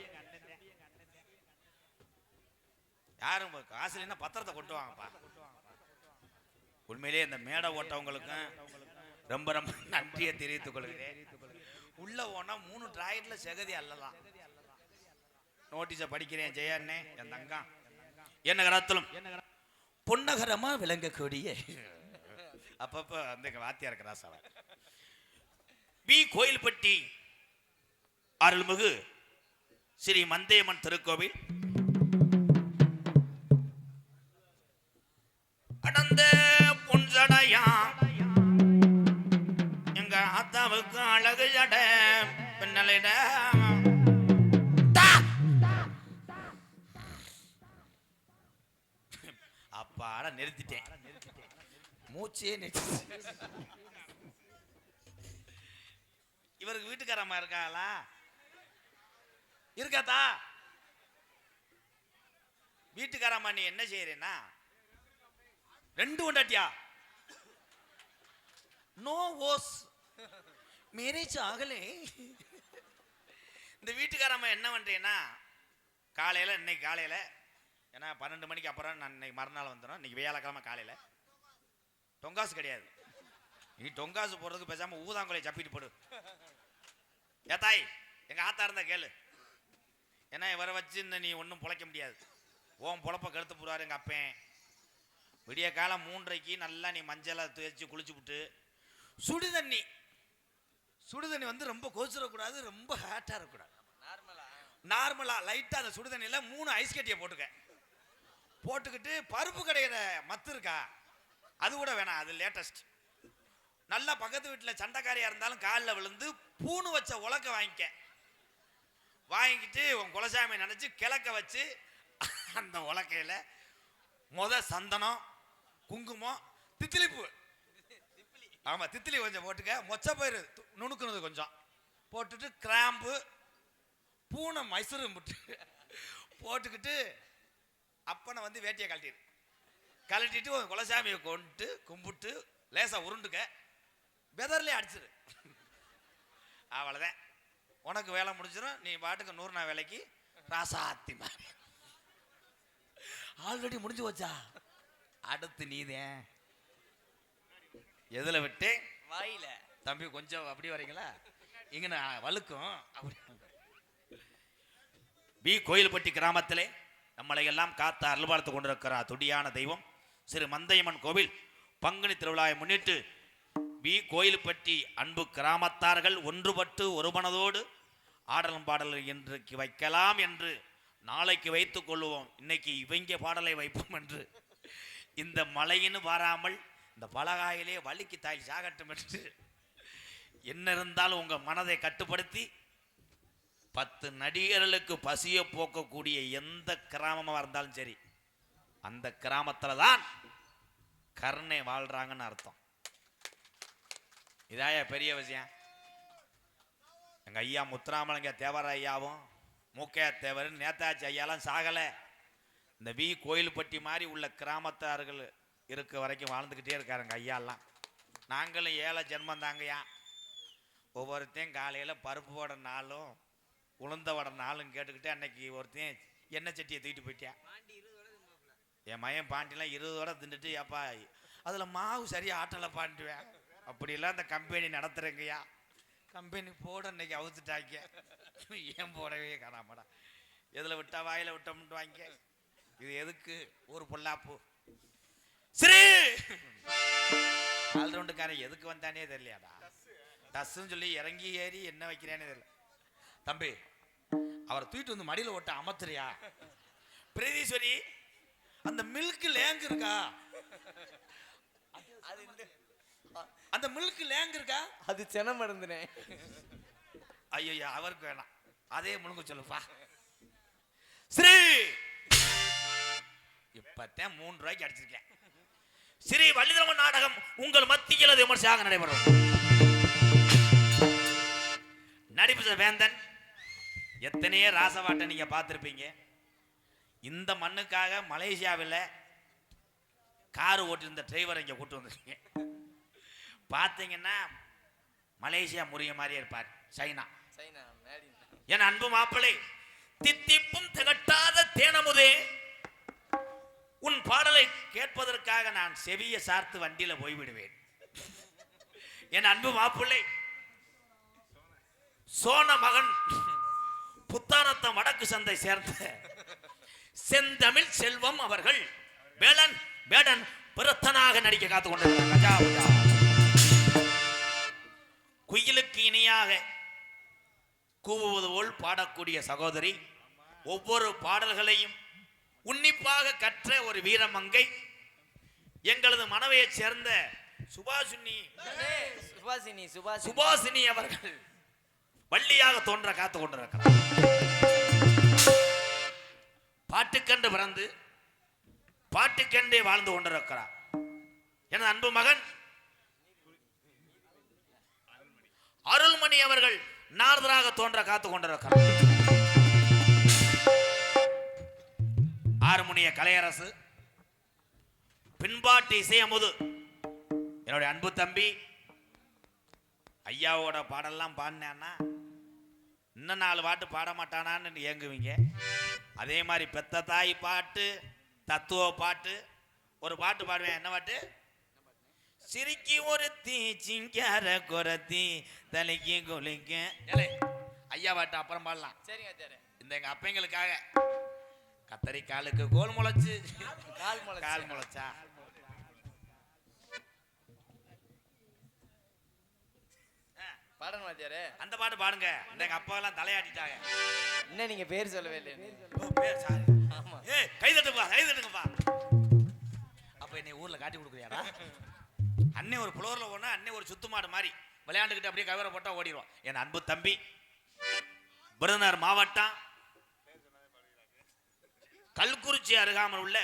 [SPEAKER 1] யாரும் காசு இல்லைன்னா பத்திரத்தை கொண்டு வாங்கப்பா. உண்மையிலேயே இந்த மேடை ஓட்டவங்களுக்கும் ரொம்ப ரொம்ப நன்றியை தெரிவித்துக் கொள்கிறேன். உள்ள போனா 3 டிராயிட்ல செகதி அல்லலாம். நோட்டீஸை படிக்கிறேன் ஜெயண்ணே, என் தங்கம். என்ன கரத்திலும் பொன்னகரமா விளங்கக்கூடிய அப்பப்ப அந்த வாத்தியார் கிராசாவ பி கோயில்பட்டி அருள்மிகு ஸ்ரீ மந்தையம்மன் திருக்கோவில் கடந்த பொன்சடையா எங்க ஆத்தாவுக்கு அழகு ஜட பின்னலிட அப்பாட நிறுத்திட்டேன், மூச்சே நிறுத்தி. இவருக்கு வீட்டுக்காரம்மா இருக்காளா? இருக்காத்தா? வீட்டுக்காரம்மா நீ என்ன செய்யறேன்னா 2 கொண்டாட்டியா? நோ ஓஸ் மேரேஜ் ஆகலே. இந்த வீட்டுக்காரம்மா என்ன பண்றேன்னா காலையில, இன்னைக்கு காலையில, ஏன்னா 12 மணிக்கு அப்புறம் நான் இன்னைக்கு மறுநாள் வந்துடும். இன்னைக்கு வியாழக்கிழமை காலையில டொங்காசு கிடையாது. நீ டொங்காசு போடுறதுக்கு பேசாம ஊதாங்குலையை சப்பிட்டு போடு. ஏத்தாய், எங்க ஆத்தா இருந்தா கேளு. ஏன்னா இவரை வச்சு நீ ஒன்றும் பொழைக்க முடியாது. ஓம் பொழப்ப கெடுத்து போடுவாரு எங்க அப்பேன். விடிய காலம் 3:30 நல்லா நீ மஞ்சளை தேய்ச்சி குளிச்சு விட்டு சுடுதண்ணி வந்து ரொம்ப கொதிச்சிடக்கூடாது, ரொம்ப ஹாட்டாக இருக்கக்கூடாது. நார்மலா லைட்டா அந்த சுடுதண்ணியில 3 ஐஸ் கட்டியை போட்டுக்கிட்டு பருப்பு கடையிற மத்து இருக்கா, அது கூட வேணாம், அது லேட்டஸ்ட். நல்லா பக்கத்து வீட்டில் சண்டைக்காரியா இருந்தாலும் காலில் விழுந்து பூணு வச்ச உலக்க வாங்கிக்கிட்டு உன் குலசாமி நினைச்சு கிழக்க வச்சு அந்த உலக்கையில சந்தனம், குங்குமம், தித்திலிப்பு, ஆமா தித்திலி கொஞ்சம் போட்டுக்க, மொச்சப்பயிறு நுணுக்குனது கொஞ்சம் போட்டுட்டு, கிராம்பு, பூனை, மைசூரு போட்டுக்கிட்டு அப்பனை வந்து வேட்டியை கழட்டிட்டு உன் குலசாமியை கொண்டு கும்பிட்டு லேசா உருண்டுக்க, வெதர்லேயே அடிச்சிரு. அவ்வளோதான், உனக்கு வேலை முடிஞ்சிடும். நீ பாட்டுக்கு 100 நாள் வேலைக்கு ராசாத்தி மாதிரி. ஆல்ரெடி முடிஞ்சு வச்சா, அடுத்து நீதேன். எதுல விட்டு?
[SPEAKER 4] வாயில.
[SPEAKER 1] தம்பி கொஞ்சம் அப்படி வரீங்களா? இங்க நான் வழுக்கும். பி கோயில்பட்டி கிராமத்திலே நம்மளை எல்லாம் காத்த அருள்பாலத்து கொண்டிருக்கிறார் துடியான தெய்வம் ஸ்ரீ மந்தையம்மன் கோவில். பங்குனி திருவிழாவை முன்னிட்டு பி கோயில்பட்டி அன்பு கிராமத்தார்கள் ஒன்றுபட்டு ஒரு மனதோடு ஆடலும் பாடலும் இன்றைக்கு வைக்கலாம் என்று நாளைக்கு வைத்துக் கொள்வோம், இன்னைக்கு இவங்க பாடலை வைப்போம் என்று இந்த மழையின்னு பாராமல் இந்த பலகாயிலே வலிக்கு தாய் சாகட்டும் என்று என்ன இருந்தாலும் உங்க மனதை கட்டுப்படுத்தி 10 நடிகர்களுக்கு பசிய போக்கக்கூடிய எந்த கிராமமா இருந்தாலும் சரி, அந்த கிராமத்துல தான் கருணை வாழ்றாங்கன்னு அர்த்தம். இதாய பெரிய விஷயம். எங்க ஐயா முத்துராமலிங்க தேவர ஐயாவும் மூக்கையா தேவர் நேதாஜி ஐயாலாம் சாகல. இந்த கோயில்பட்டி மாதிரி உள்ள கிராமத்தார்கள் இருக்க வரைக்கும் வாழ்ந்துக்கிட்டே இருக்காருங்க ஐயாலாம். நாங்களும் ஏழை ஜென்மம் தாங்கய்யா. ஒவ்வொருத்தையும் காலையில் பருப்பு வட நாளும் உளுந்த வட நாளும் கேட்டுக்கிட்டு அன்னைக்கு ஒருத்தையும் எண்ணெய் சட்டியை தூக்கிட்டு போயிட்டேன். என் மயன் பாண்டிலாம் 20 வடை தின்னுட்டு, ஏப்பா அதில் மாவு சரியாக ஆட்டலை பாண்டுவேன். அப்படிலாம் இந்த கம்பெனி நடத்துகிறேங்கய்யா. கம்பெனி போட அன்னைக்கு அவுத்துட்டாங்க. ஏன் போடவே காணாமடா, எதில் விட்டா வாயில் விட்டோம்ட்டு வாங்க. இது எதுக்கு ஒரு பொல்லாப்பு ஸ்ரீ ஆல்ரவுண்டுக்காரன் எதுக்கு வந்தானே தெரியலையாடா. டஸ்ன்னு சொல்லி இறங்கி ஏறி என்ன வைக்கிறேன்னு தெரியல. தம்பி அவரை தூக்கிட்டு வந்து மடியில் ஓட்ட அமர்த்துறியா? பிரதீஸ்வரி அந்த மில்க் லேங்க் இருக்கா? அந்த மில்க் லேங்க் இருக்கா?
[SPEAKER 4] அது சென மருந்துனே.
[SPEAKER 1] ஐயோ அவருக்கு வேணாம், அதே முழுங்க சொல்லுப்பா. ஸ்ரீ இப்பத்தான் 3 ரூபாய்க்கு அடிச்சிருக்கேன். ஸ்ரீ வள்ளிதரமன் நாடகம் உங்கள் மத்தியில் விமர்சையாக நடைபெறும். நடிப்பு வேந்தன் எத்தனையோ ராசவாட்டை நீங்க பார்த்திருப்பீங்க. இந்த மண்ணுக்காக மலேசியாவில் கார் ஓட்டிருந்த டிரைவர் இங்க கூட்டு வந்திருக்கீங்க. பார்த்தீங்கன்னா மலேசியா முறிய மாதிரியே இருப்பார். சைனா என் அன்பு மாப்பிள்ளை, தித்திப்பும் திகட்டாத தேனமுதே, உன் பாடலை கேட்பதற்காக நான் செவிய சார்த்து வண்டியில போய்விடுவேன். என் அன்பு மாப்பிள்ளை சோன மகன் புத்தானத்தம் வடக்கு சந்தை சேர்ந்த செந்தமிழ் செல்வம் அவர்கள் வேடன் பிரத்தனாக நடிக்க காத்துக் கொண்டிருக்கிறார். குயிலுக்கு இணையாக கூவுவது போல் பாடக்கூடிய சகோதரி, ஒவ்வொரு பாடல்களையும் உன்னிப்பாக கற்ற ஒரு வீரமங்கை, எங்களது மனைவியைச் சேர்ந்த சுபாசினி அவர்கள் வள்ளியாக தோன்ற காத்துக் கொண்டிருக்கிறார். பாட்டுக்கண்டு பிறந்து பாட்டுக்கண்டே வாழ்ந்து கொண்டிருக்கிறார். எனது அன்பு மகன் அருள்மணி அவர்கள் நாரதராக தோன்ற காத்துக் கொண்டிருக்கிறார். ஆறுமுனிய கலையரசு, பின்பாட்டு இசையமுது என்னுடைய அன்பு தம்பி. ஐயாவோட பாடெல்லாம் பாடினான்னா இன்னும் 4 பாட்டு பாட மாட்டானான்னு ஏங்குவீங்க. அதே மாதிரி பெத்த தாய் பாட்டு, தத்துவ பாட்டு, ஒரு பாட்டு பாடுவேன். என்ன பாட்டு? சிரிக்கி ஒரு தீ சிங்கார குரத்தி தலைக்கு குளிக்க. ஐயா பாட்டு அப்புறம் பாடலாம். இந்த எங்க அப்பங்களுக்காக கத்தரிக்காலுக்கு கோல் முளைச்சு கால் முளைச்சா அந்த பாட்டு பாடுங்க. இந்த எங்க அப்பா எல்லாம் தலையாட்டிட்டாங்க.
[SPEAKER 4] என்ன நீங்க பேர் சொல்லவே இல்லை.
[SPEAKER 1] கை தட்டுங்கப்பா. அப்ப என்னை ஊர்ல காட்டி கொடுக்குறியாடா? அன்னை ஒரு புலோர்ல போனா அன்னை ஒரு சுத்து மாடு மாதிரி விளையாண்டுக்கிட்டு அப்படியே கவரை போட்டா ஓடிடுவோம். என் அன்பு தம்பி விருதுநகர் மாவட்டம் கல்குறிச்சி அருகாமல் உள்ள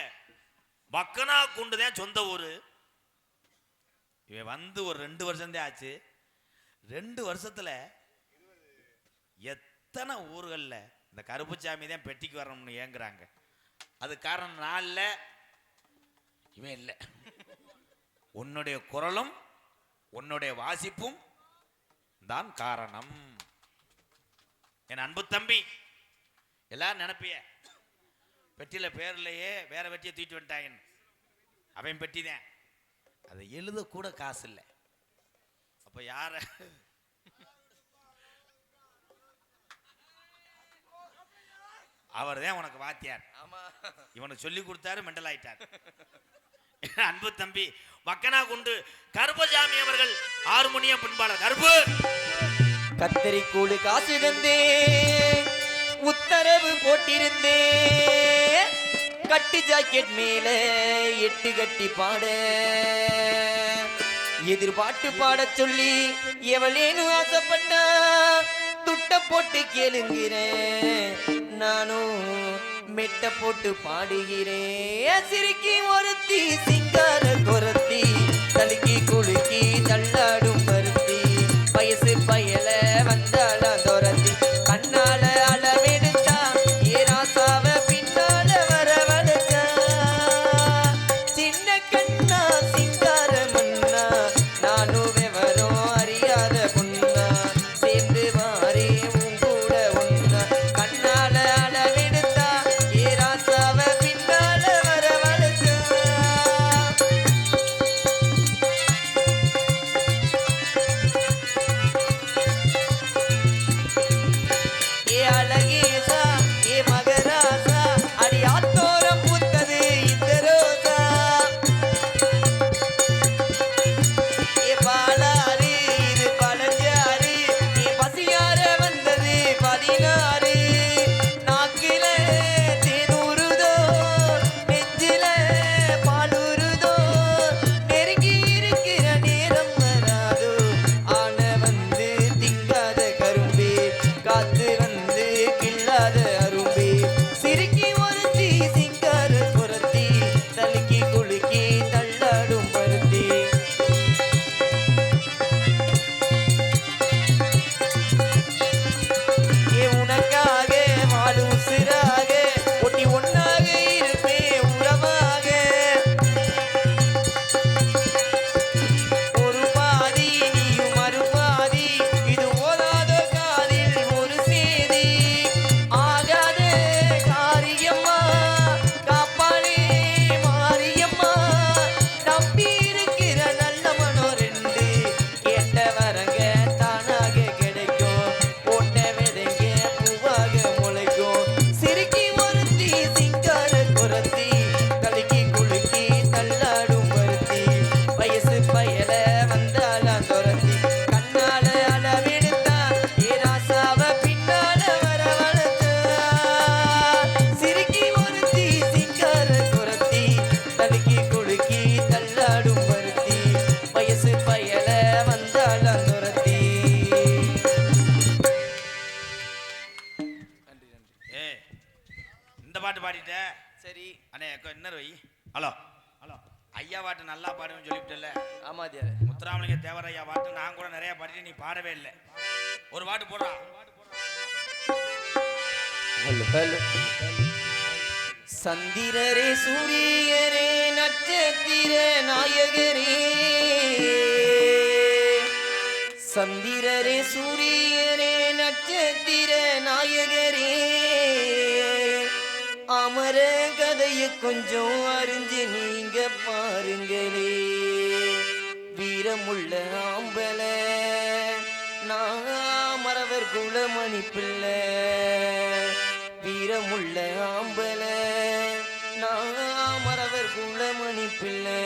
[SPEAKER 1] பக்கனா குண்டுதான் சொந்த ஊரு. இவன் வந்து ஒரு 2 வருஷம்தான் ஆச்சு. 2 வருஷத்துல எத்தனை ஊர்கள்ல இந்த கருப்புச்சாமி தான் பெட்டிக்கு வரணும்னு ஏங்குறாங்க. அது காரணம் நான் இல்ல, இவன் இல்லை. உன்னுடைய குரலும் உன்னுடைய வாசிப்பும் தான் காரணம். என் அன்பு தம்பி, எல்லாரும் நினைப்பிய பெட்டியில பேர்லையே வேற வெட்டியை தூக்கிட்டு வந்துட்டாங்க. அவன் பெட்டி தான், அதை எழுத கூட காசு இல்லை. அப்ப யார அவர் தான் உனக்கு வாத்தியார். இவனுக்கு சொல்லி கொடுத்தாரு, மெண்டல் ஆயிட்டார். அன்பு தம்பி மக்கனா குண்டு கருப்பசாமி அவர்கள் ஹார்மோனியம் பண்பாளர். கருப்பு
[SPEAKER 4] கத்தரி கூழு காசு தந்தே உத்தரவு போட்டிருந்தேன் கட்டு ஜாக்கெட் மேல 8 கட்டி பாட எதிர்பாட்டு பாடச் சொல்லி எவளேனும் ஆசைப்பட்டா துட்ட போட்டு கேளுங்கிறேன் நானும் மெட்ட போட்டு பாடுகிறேன் சிரிக்கி ஒருத்தி சிங்கார குரத்தி தலுக்கி குலுக்கி தள்ளாடும் பருத்தி வயசு பயல வந்தாலாம் துரத்தி கண்ணால அளவெடுத்தா ஏராசாவ பின்னால வரவழைச்சா சின்ன கண்ணா சிங்கார மன்னா நானும் விவரம் அறியாத பொண்ணா சேர்ந்து வாரே உன் கூட ஒன்னா கண்ணால அளவெடுத்தா ஏராசாவ பின்னால வரவழைச்சா ஏ அழகேசா ஏ மகராசா அடி ஆத்தோரம் பூத்தது இந்த ரோசா ஏ பாலாறு இது பழஞ்சாறு நீ பசியார வந்தது 16 நாக்கில தேனூறுதோ நெஞ்சில பாலுறுதோ நெருங்கி இருக்கிற நேரம் வராதோ ஆன வந்து திங்காத கரும்பே காத்து வந்து கில்லாத அரும்பே சிரிக்கி ஒருத்தி சிங்கார புரத்தி தலுக்கி குலுக்கி தள்ளாடும் பருத்தி ஏ உனக்காக வாழும் சிறாக ஒட்டி ஒன்னாக இருப்பே உறவாக ஒரு பாதி நீயும் மறுபாதி இது ஓதாத காதில் ஒரு சேதி ஆகாத காரியம்மா காப்பாளே மாரியம்மா நம்பி இருக்கிற நல்ல மனோ 2 கேட்ட வரங்க தானாக கிடைக்கும் போட்ட விதைங்க பூவாக முளைக்கும் சிரிக்கி ஒருத்தி சிங்கார குரத்தி தலுக்கி குலுக்கி தள்ளாடும் பருத்தி வயசு பயல வந்தாலாம் துரத்தி கண்ணால அளவெடுத்தா ஏராசாவ பின்னால வரவழைச்சா சிரிக்கி ஒருத்தி சிங்கார குரத்தி தலுக்கி குலுக்கி தள்ளாடும் பருத்தி வயசு பயல வந்தாலாம் துரத்தி
[SPEAKER 1] ஏ இந்த பாட்டு பாடிட்ட
[SPEAKER 4] சரி
[SPEAKER 1] அண்ணே இன்னொரு வை ஹலோ ஹலோ ஐயா பாட்டு நல்லா பாடுவேன்னு சொல்லிவிட்டல
[SPEAKER 4] ஆமா தியாரு
[SPEAKER 1] முத்துராமலிங்க தேவரையா பாட்டு நான் கூட நிறைய பாடிட்டு நீ பாடவே இல்லை ஒரு பாட்டு போடுறா
[SPEAKER 4] ஹலோ ஹலோ சந்திரரே சூரியரே நட்சத்திர நாயகரே சந்திரரே சூரியரே நட்சத்திர நாயகரே அமர கதையை கொஞ்சம் அறிஞ்சு நீங்க பாருங்களே வீரமுள்ள ஆம்பல நான் மறவர் குலமணி பிள்ளை வீரமுள்ள ஆம்பல நான் மறவர் குலமணி பிள்ளை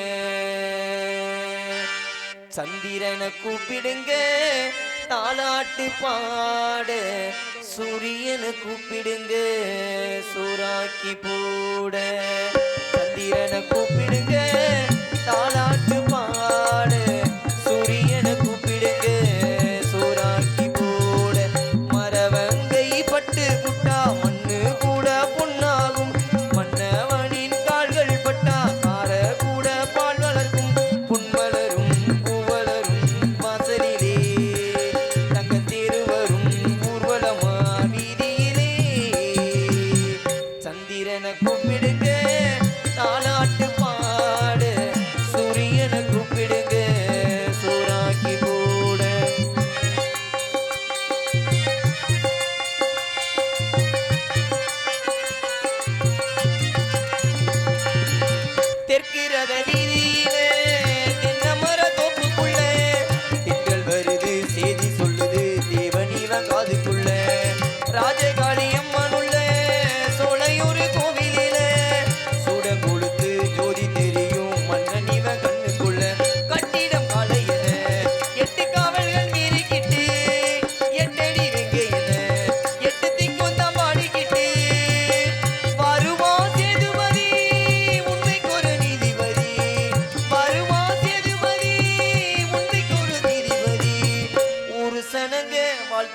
[SPEAKER 4] சந்திரனை கூப்பிடுங்க தாலாட்டு பாட சூரியனை கூப்பிடுங்க சூறாக்கி போட சந்திரனை கூப்பிடுங்க தாலாட்டு பாட சூரியனை கூப்பிடுங்க சூறாக்கி போட மரவங்கை பட்டு புட்டா மண்ணு கூட பொன்னாகும் மன்னவனின் கால்கள் பட்டா கார கூட பால் வளர்க்கும் புன்மலரும் பூவலரும் வாசலிலே தங்கத்தேரு வரும் ஊர்வலமா வீதியிலே சந்திரனை கூப்பிடுங்க தாலாட்டு பாட சூரியனை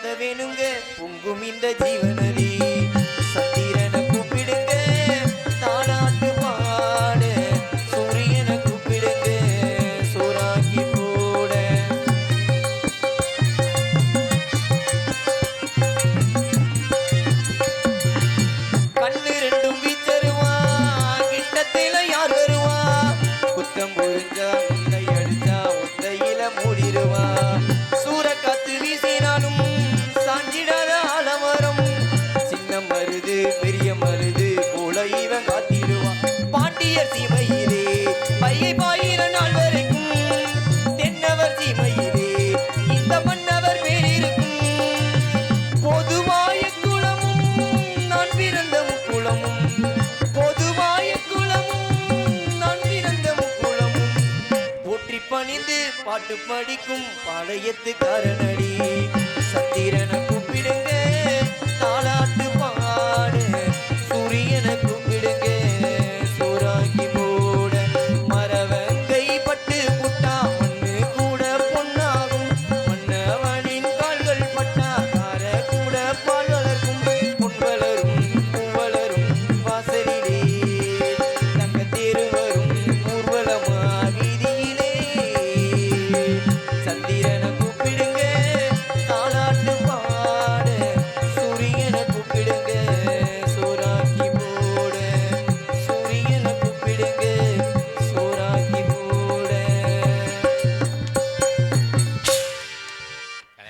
[SPEAKER 4] காத்த வேணுங்க பொங்கும் இந்த ஜீவநதி சந்திரனை கூப்பிடுங்க தாலாட்டு பாட சூரியனை கூப்பிடுங்க சூறாக்கி போட கண்ணு ரெண்டும் வீச்சருவா கிட்டத்தில யார் வருவா குத்தம் புரிஞ்சா முந்தை அடிச்சா முந்தையில மூடிடுவா சூற காத்து வீசினாலும் சாஞ்சிடாத ஆலமரம் சின்ன மருது பெரிய மருது போல இவன் காத்திடுவான் பாண்டியர் சீமையிலே பையை பாயிர நாள் வரைக்கும் தென்னவர் சீமையிலே இந்த மன்னவர் பேரிருக்கும் பொதுவாய குளமும் நான் பிறந்த முக்குளமும் பொதுவாய குளமும் நான் பிறந்த முக்குளமும் போற்றி பணிந்து பாட்டு படிக்கும் பாளையத்து காரணடி சந்திரனை கூப்பிடுங்க தாலாட்டு பாடு சூரியனை கூப்பிடுங்க சூறாக்கி போட மரவங்கை பட்டு புட்டா மண்ணு கூட பொன்னாகும் மன்னவனின் கால்கள் பட்டா கார கூட பால் வளர்க்கும் பொன் வளரும் பூ வளரும் வாசலிலே தங்க தேரு வரும் ஊர்வலமா வீதியிலே சந்திரனை கூப்பிடுங்க தாலாட்டு பாட சூரியனை கூப்பிடுங்க சூறாக்கி போட சூரியனை கூப்பிடுங்க சூறாக்கி போட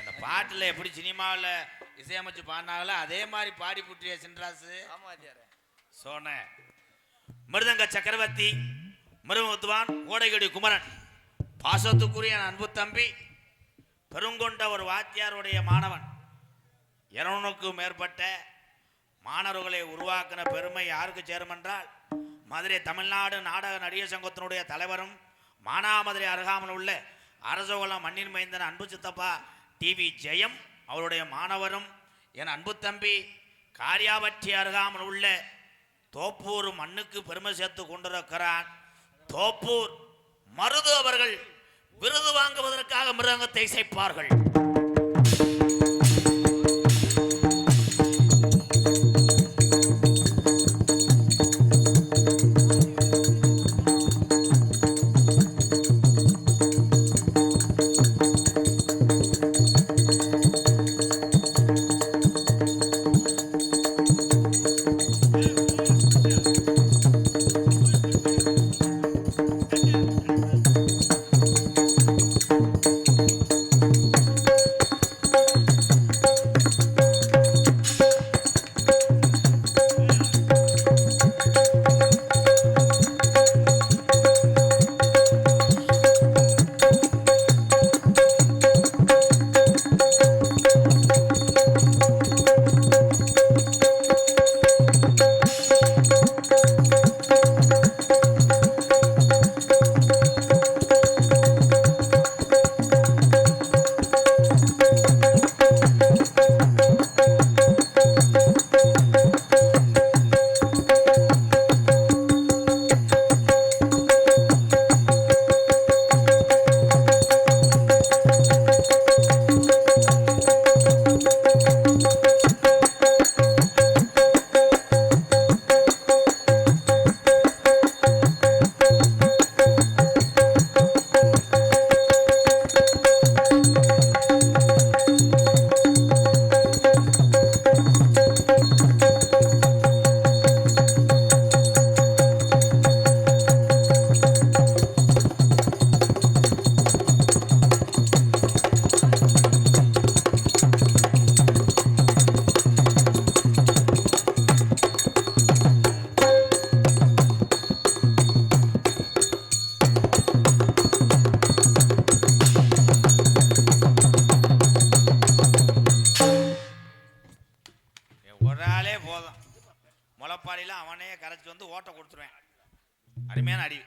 [SPEAKER 1] இந்த பாட்டுல எப்படி சினிமாவில் இசையமைச்சு பாடினாங்களோ அதே மாதிரி பாடி புட்டிய சின்ராசு சோன மிருதங்க சக்கரவர்த்தி மிருகத்துவான் கோடைகடி குமரன் பாசத்துக்குரிய என் அன்பு தம்பி பெருங்கொண்ட ஒரு வாத்தியாருடைய மாணவன் 200க்கும் மேற்பட்ட மாணவர்களை உருவாக்கின பெருமை யாருக்கு சேரும் என்றால் மதுரை தமிழ்நாடு நாடக நடிகர் சங்கத்தினுடைய தலைவரும் மானாமதுரை அருகாமல் உள்ள அரசகுலம் மண்ணின் மைந்தன் அன்பு சித்தப்பா டிவி ஜெயம் அவருடைய மாணவரும் என் அன்பு தம்பி காரியாவற்றி அருகாமல் உள்ள தோப்பூர் மண்ணுக்கு பெருமை சேர்த்து கொண்டிருக்கிறான் தோப்பூர் மருது அவர்கள் விருது வாங்குவதற்காக மிருதங்கத்தை இசைப்பார்கள். முளப்பாடியில் அவனே கரைச்சி வந்து ஓட்ட கொடுத்துருவேன். அருமையான அடி.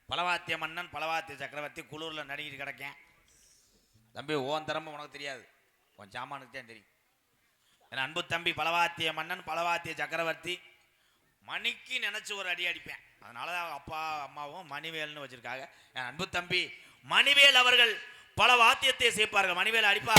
[SPEAKER 1] பலவாத்திய மன்னன் பலவாத்திய சக்கரவர்த்தி குளூரில் நடிக்கிட்டு கிடக்கேன். தம்பி ஓன் திறமை உனக்கு தெரியாது, உன் சாமானுக்கு தான் தெரியும். என் அன்பு தம்பி பலவாத்திய மன்னன் பலவாத்திய சக்கரவர்த்தி மணிக்கு நினைச்சு ஒரு அடி அடிப்பேன். அதனால தான் அப்பா அம்மாவும் மணிவேல்னு வச்சிருக்காங்க. என் அன்பு தம்பி மணிவேல் அவர்கள் பல வாத்தியத்தை சேர்ப்பார்கள். மணிவேல் அடிப்பா.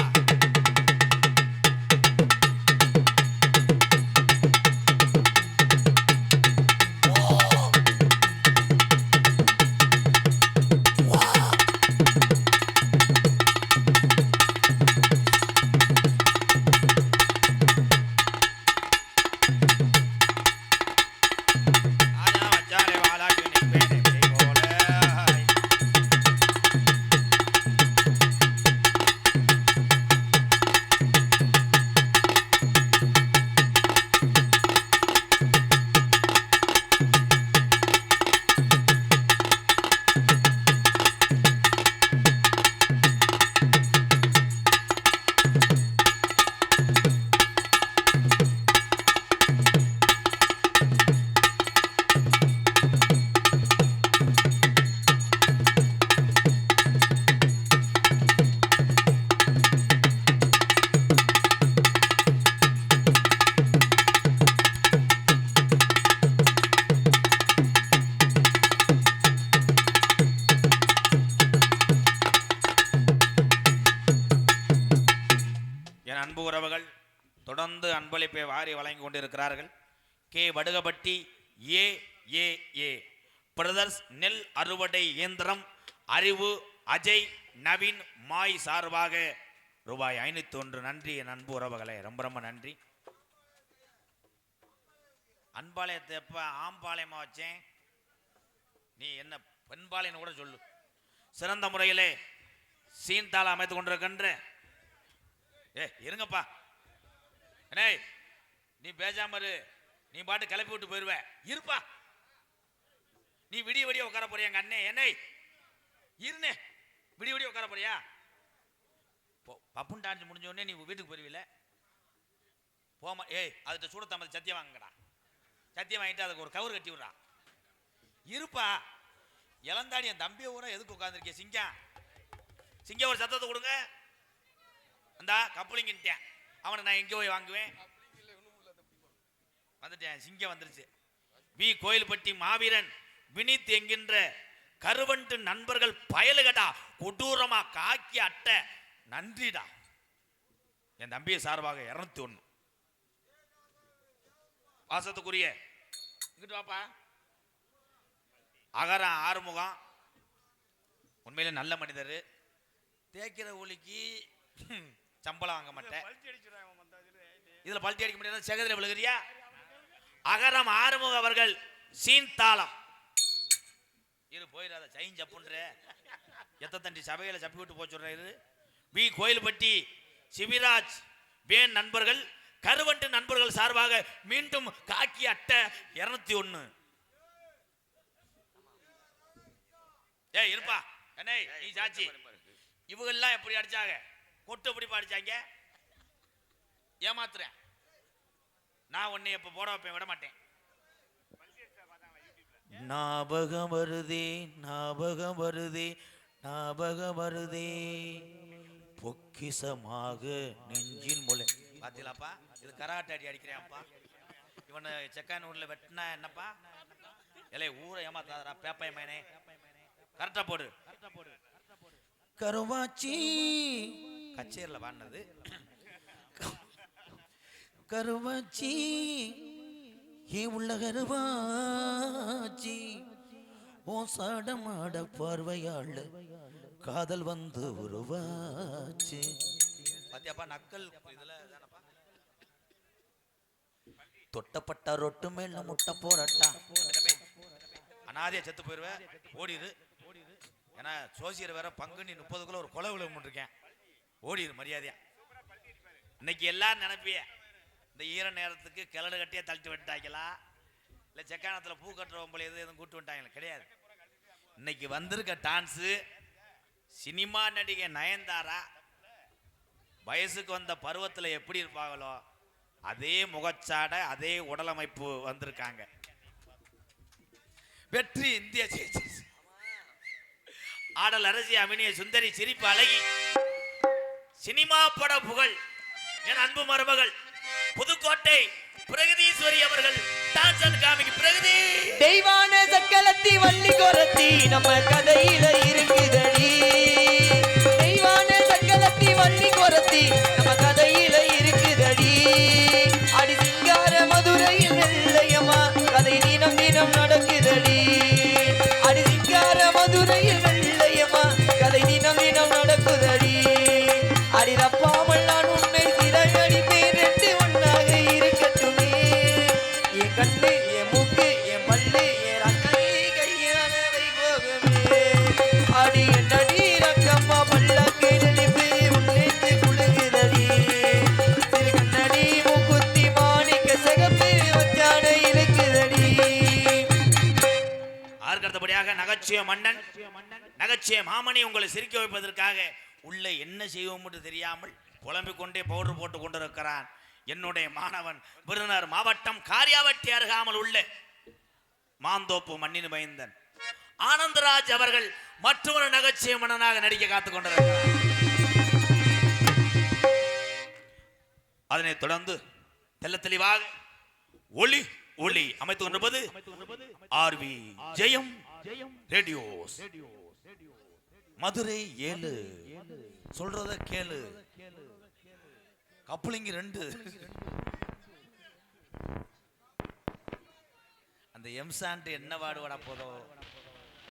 [SPEAKER 1] தொடர்ந்து அன்பளிப்பை வாரி வழங்கி கொண்டிருக்கிறார்கள். கே வடுகப்பட்டி ஏ ஏ ஏ பிரதர்ஸ் நெல் அறுவடை இயந்திரம் அறிவு அஜய் நவீன் மாய் சார்பாக ரூபாய் 501. நன்றி என் அன்பு உறவுகளே, ரொம்ப ரொம்ப நன்றி. அன்பாளையத்தை எப்ப ஆம்பாளையமா வச்சேன், நீ என்ன பெண்பாளையன்னு கூட சொல்லு. சிறந்த முறையிலே சீன்தாள அமைத்து கொண்டிருக்கின்ற இருங்கப்பா, நீ பேசாமரு, நீ பாட்டு கிளப்பி விட்டு போயிருவ. இருப்பா, நீ விடிய விடிய உட்கார போறியா? எங்க அண்ணே என்னை இருனே விடிய விடிய உட்கார போறியா? பப்புன் டான்ஸ் முடிஞ்ச உடனே நீ வீட்டுக்கு போயிருவில போமா. அதுட்ட சூடத்தாமது சத்தியம் வாங்கடா. சத்தியம் வாங்கிட்டு அதுக்கு ஒரு கவர் கட்டி விடுறா. இருப்பா, இளந்தாடி என் தம்பியை ஊரா எதுக்கு உட்காந்துருக்கே? சிங்கம் ஒரு சத்தத்தை கொடுங்க. அந்த கப்பலிங்கிட்டேன் அவனை நான் எங்கே போய் வாங்குவேன்? வந்துட்டேன், சிங்கம் வந்துருச்சு. வி கோயில்பட்டி மாவீரன் வினித் என்கின்ற கருவண்டு நண்பர்கள் பயலுகடா, கொடூரமா காக்கி அட்டை. நன்றிடா, என் தம்பியை சார்பாக 201. வாசத்துக்குரிய இங்கிட்டு வாப்பா. அகரம் ஆறுமுகம் உண்மையிலே நல்ல மனிதர். தேய்க்கிற ஒலிக்கு சம்பளம் வாங்க மாட்டேன். இதுல பல்ட்டி அடிக்க முடியாது. செகதில விழுகிறியா? அகரம் ஆறுமுக அவர்கள் சீன் தாளம் இரு போயிடாத சைன் சப்புன்ற எத்த தண்டி சபையில சப்பி விட்டு போச்சுடுறாரு. வி கோயில்பட்டி சிவிராஜ் வேன் நண்பர்கள் கருவண்டு நண்பர்கள் சார்பாக மீண்டும் காக்கி அட்டை 201. இருப்பா என்ன நீ சாட்சி. இவங்கெல்லாம் எப்படி அடிச்சாங்க? கொட்டு எப்படி அடிச்சாங்க? ஏமாத்துறேன் நான். உன்னை எப்ப போட வைப்பேன், விட மாட்டேன். ஞாபகம் வருதே ஞாபகம் வருதே ஞாபகம் வருதே பொக்கிசமாக நெஞ்சின் முளை. பாத்தீங்களாப்பா, இது கராட்டை அடி அடிக்கிறேன்ப்பா. இவனை செக்கானூர்ல வெட்டினா என்னப்பா? இல்லை ஊரை ஏமாத்தாதரா பேப்பைய மேனே. கரெக்டா போடு. கருவாச்சி கச்சேரியில் வாடினது. கருவாச்சி ஏ உள்ள கருவாச்சி ஓ சடமாட பார்வையாள் காதல் வந்து உருவாச்சு. பாத்தியாப்பா நக்கல் இதுல தொட்டப்பட்ட ரொட்டு மேல முட்டை போறட்டா. அனாதையா செத்து போயிருவேன், ஓடிடு. ஏன்னா சோசியர் வேற பங்குனி 30க்குள்ள ஒரு கொலை விழுந்து இருக்கேன். ஓடிடு மரியாதையா. இன்னைக்கு எல்லாரும் நினைப்பிய இந்த ஈர நேரத்துக்கு கிளடு கட்டியே தள்ளிட்டு விட்டாங்களா, இல்லை செக்கானத்தில் பூ கட்டுறவங்களை எதுவும் கூட்டு விட்டாங்களா? கிடையாது. இன்னைக்கு வந்திருக்க டான்ஸு சினிமா நடிகை நயன்தாரா வயசுக்கு வந்த பருவத்தில் எப்படி இருப்பாங்களோ அதே முகச்சாடை அதே உடலமைப்பு வந்திருக்காங்க. வெற்றி இந்திய ஆடல் அரசி அமினிய சுந்தரி சிரிப்பு அழகி சினிமா பட புகழ் என் அன்பு மருமகள் புதுக்கோட்டை பிரகதீஸ்வரி அவர்கள் dance and comic. Pragathi
[SPEAKER 4] Deivana சக்கலத்தி வள்ளி கொரத்தி நம்ம கதையில இருக்குதடி. தெய்வான சக்கலத்தி வள்ளி கொரத்தி நம்ம கதையில இருக்குதடி. அடி சிங்கார மதுரையில் வெள்ளையம்மா கதை தினம் தினம் நடக்குதடி. அடி சிங்கார மதுரையில் வெள்ளையம்மா கதை தினம் தினம் நடக்குதடி. அடி தப்பாமல் நான் உன்னை சிறையடி பேரெட்டு ஒன்றாக இருக்கட்டுமே. என் கண்ணு என் மூக்கு என் பல்லு என் ரக்கை கையானவை போகவே. அடி என்னடி ரக்கம்மா பல்லக்கை நெளிப்பு உன்னேத்து குழுகுதடி. சிறு கண்ணடி மூக்குத்தி மாணிக்க சிகப்பு வச்சான இழுக்குதடி.
[SPEAKER 1] அடுத்தபடியாக நகைச்சுவை மன்னன் நகைச்சுவை மாமணி உங்களை சிரிக்க வைப்பதற்காக உள்ள என்ன செய்வோம் என்று தெரியாமல் புலம்பிக் கொண்டே பவுடர் போட்டு கொண்டிருக்கிறான். என்னுடைய மாணவன் விருதுநகர் மாவட்டம் காரியாவட்டி அருகாமல் உள்ள மாந்தோப்பு மண்ணின் மைந்தன் ஆனந்தராஜ் அவர்கள் மற்றொரு நகைச்சுவை மன்னனாக நடிக்க காத்துக் கொண்டிருக்கிறார். அதனைத் தொடர்ந்து தெல்ல தெளிவாக ஒளி ஒளி அமைத்துக் கொண்டிருப்பது ஆர்வி ஜெயம் ரேடியோஸ் மதுரை 7. சொல்றத கேளு. கப்ளிங் 2. அந்த எம்சாண்ட் என்ன பாடுபட போதோ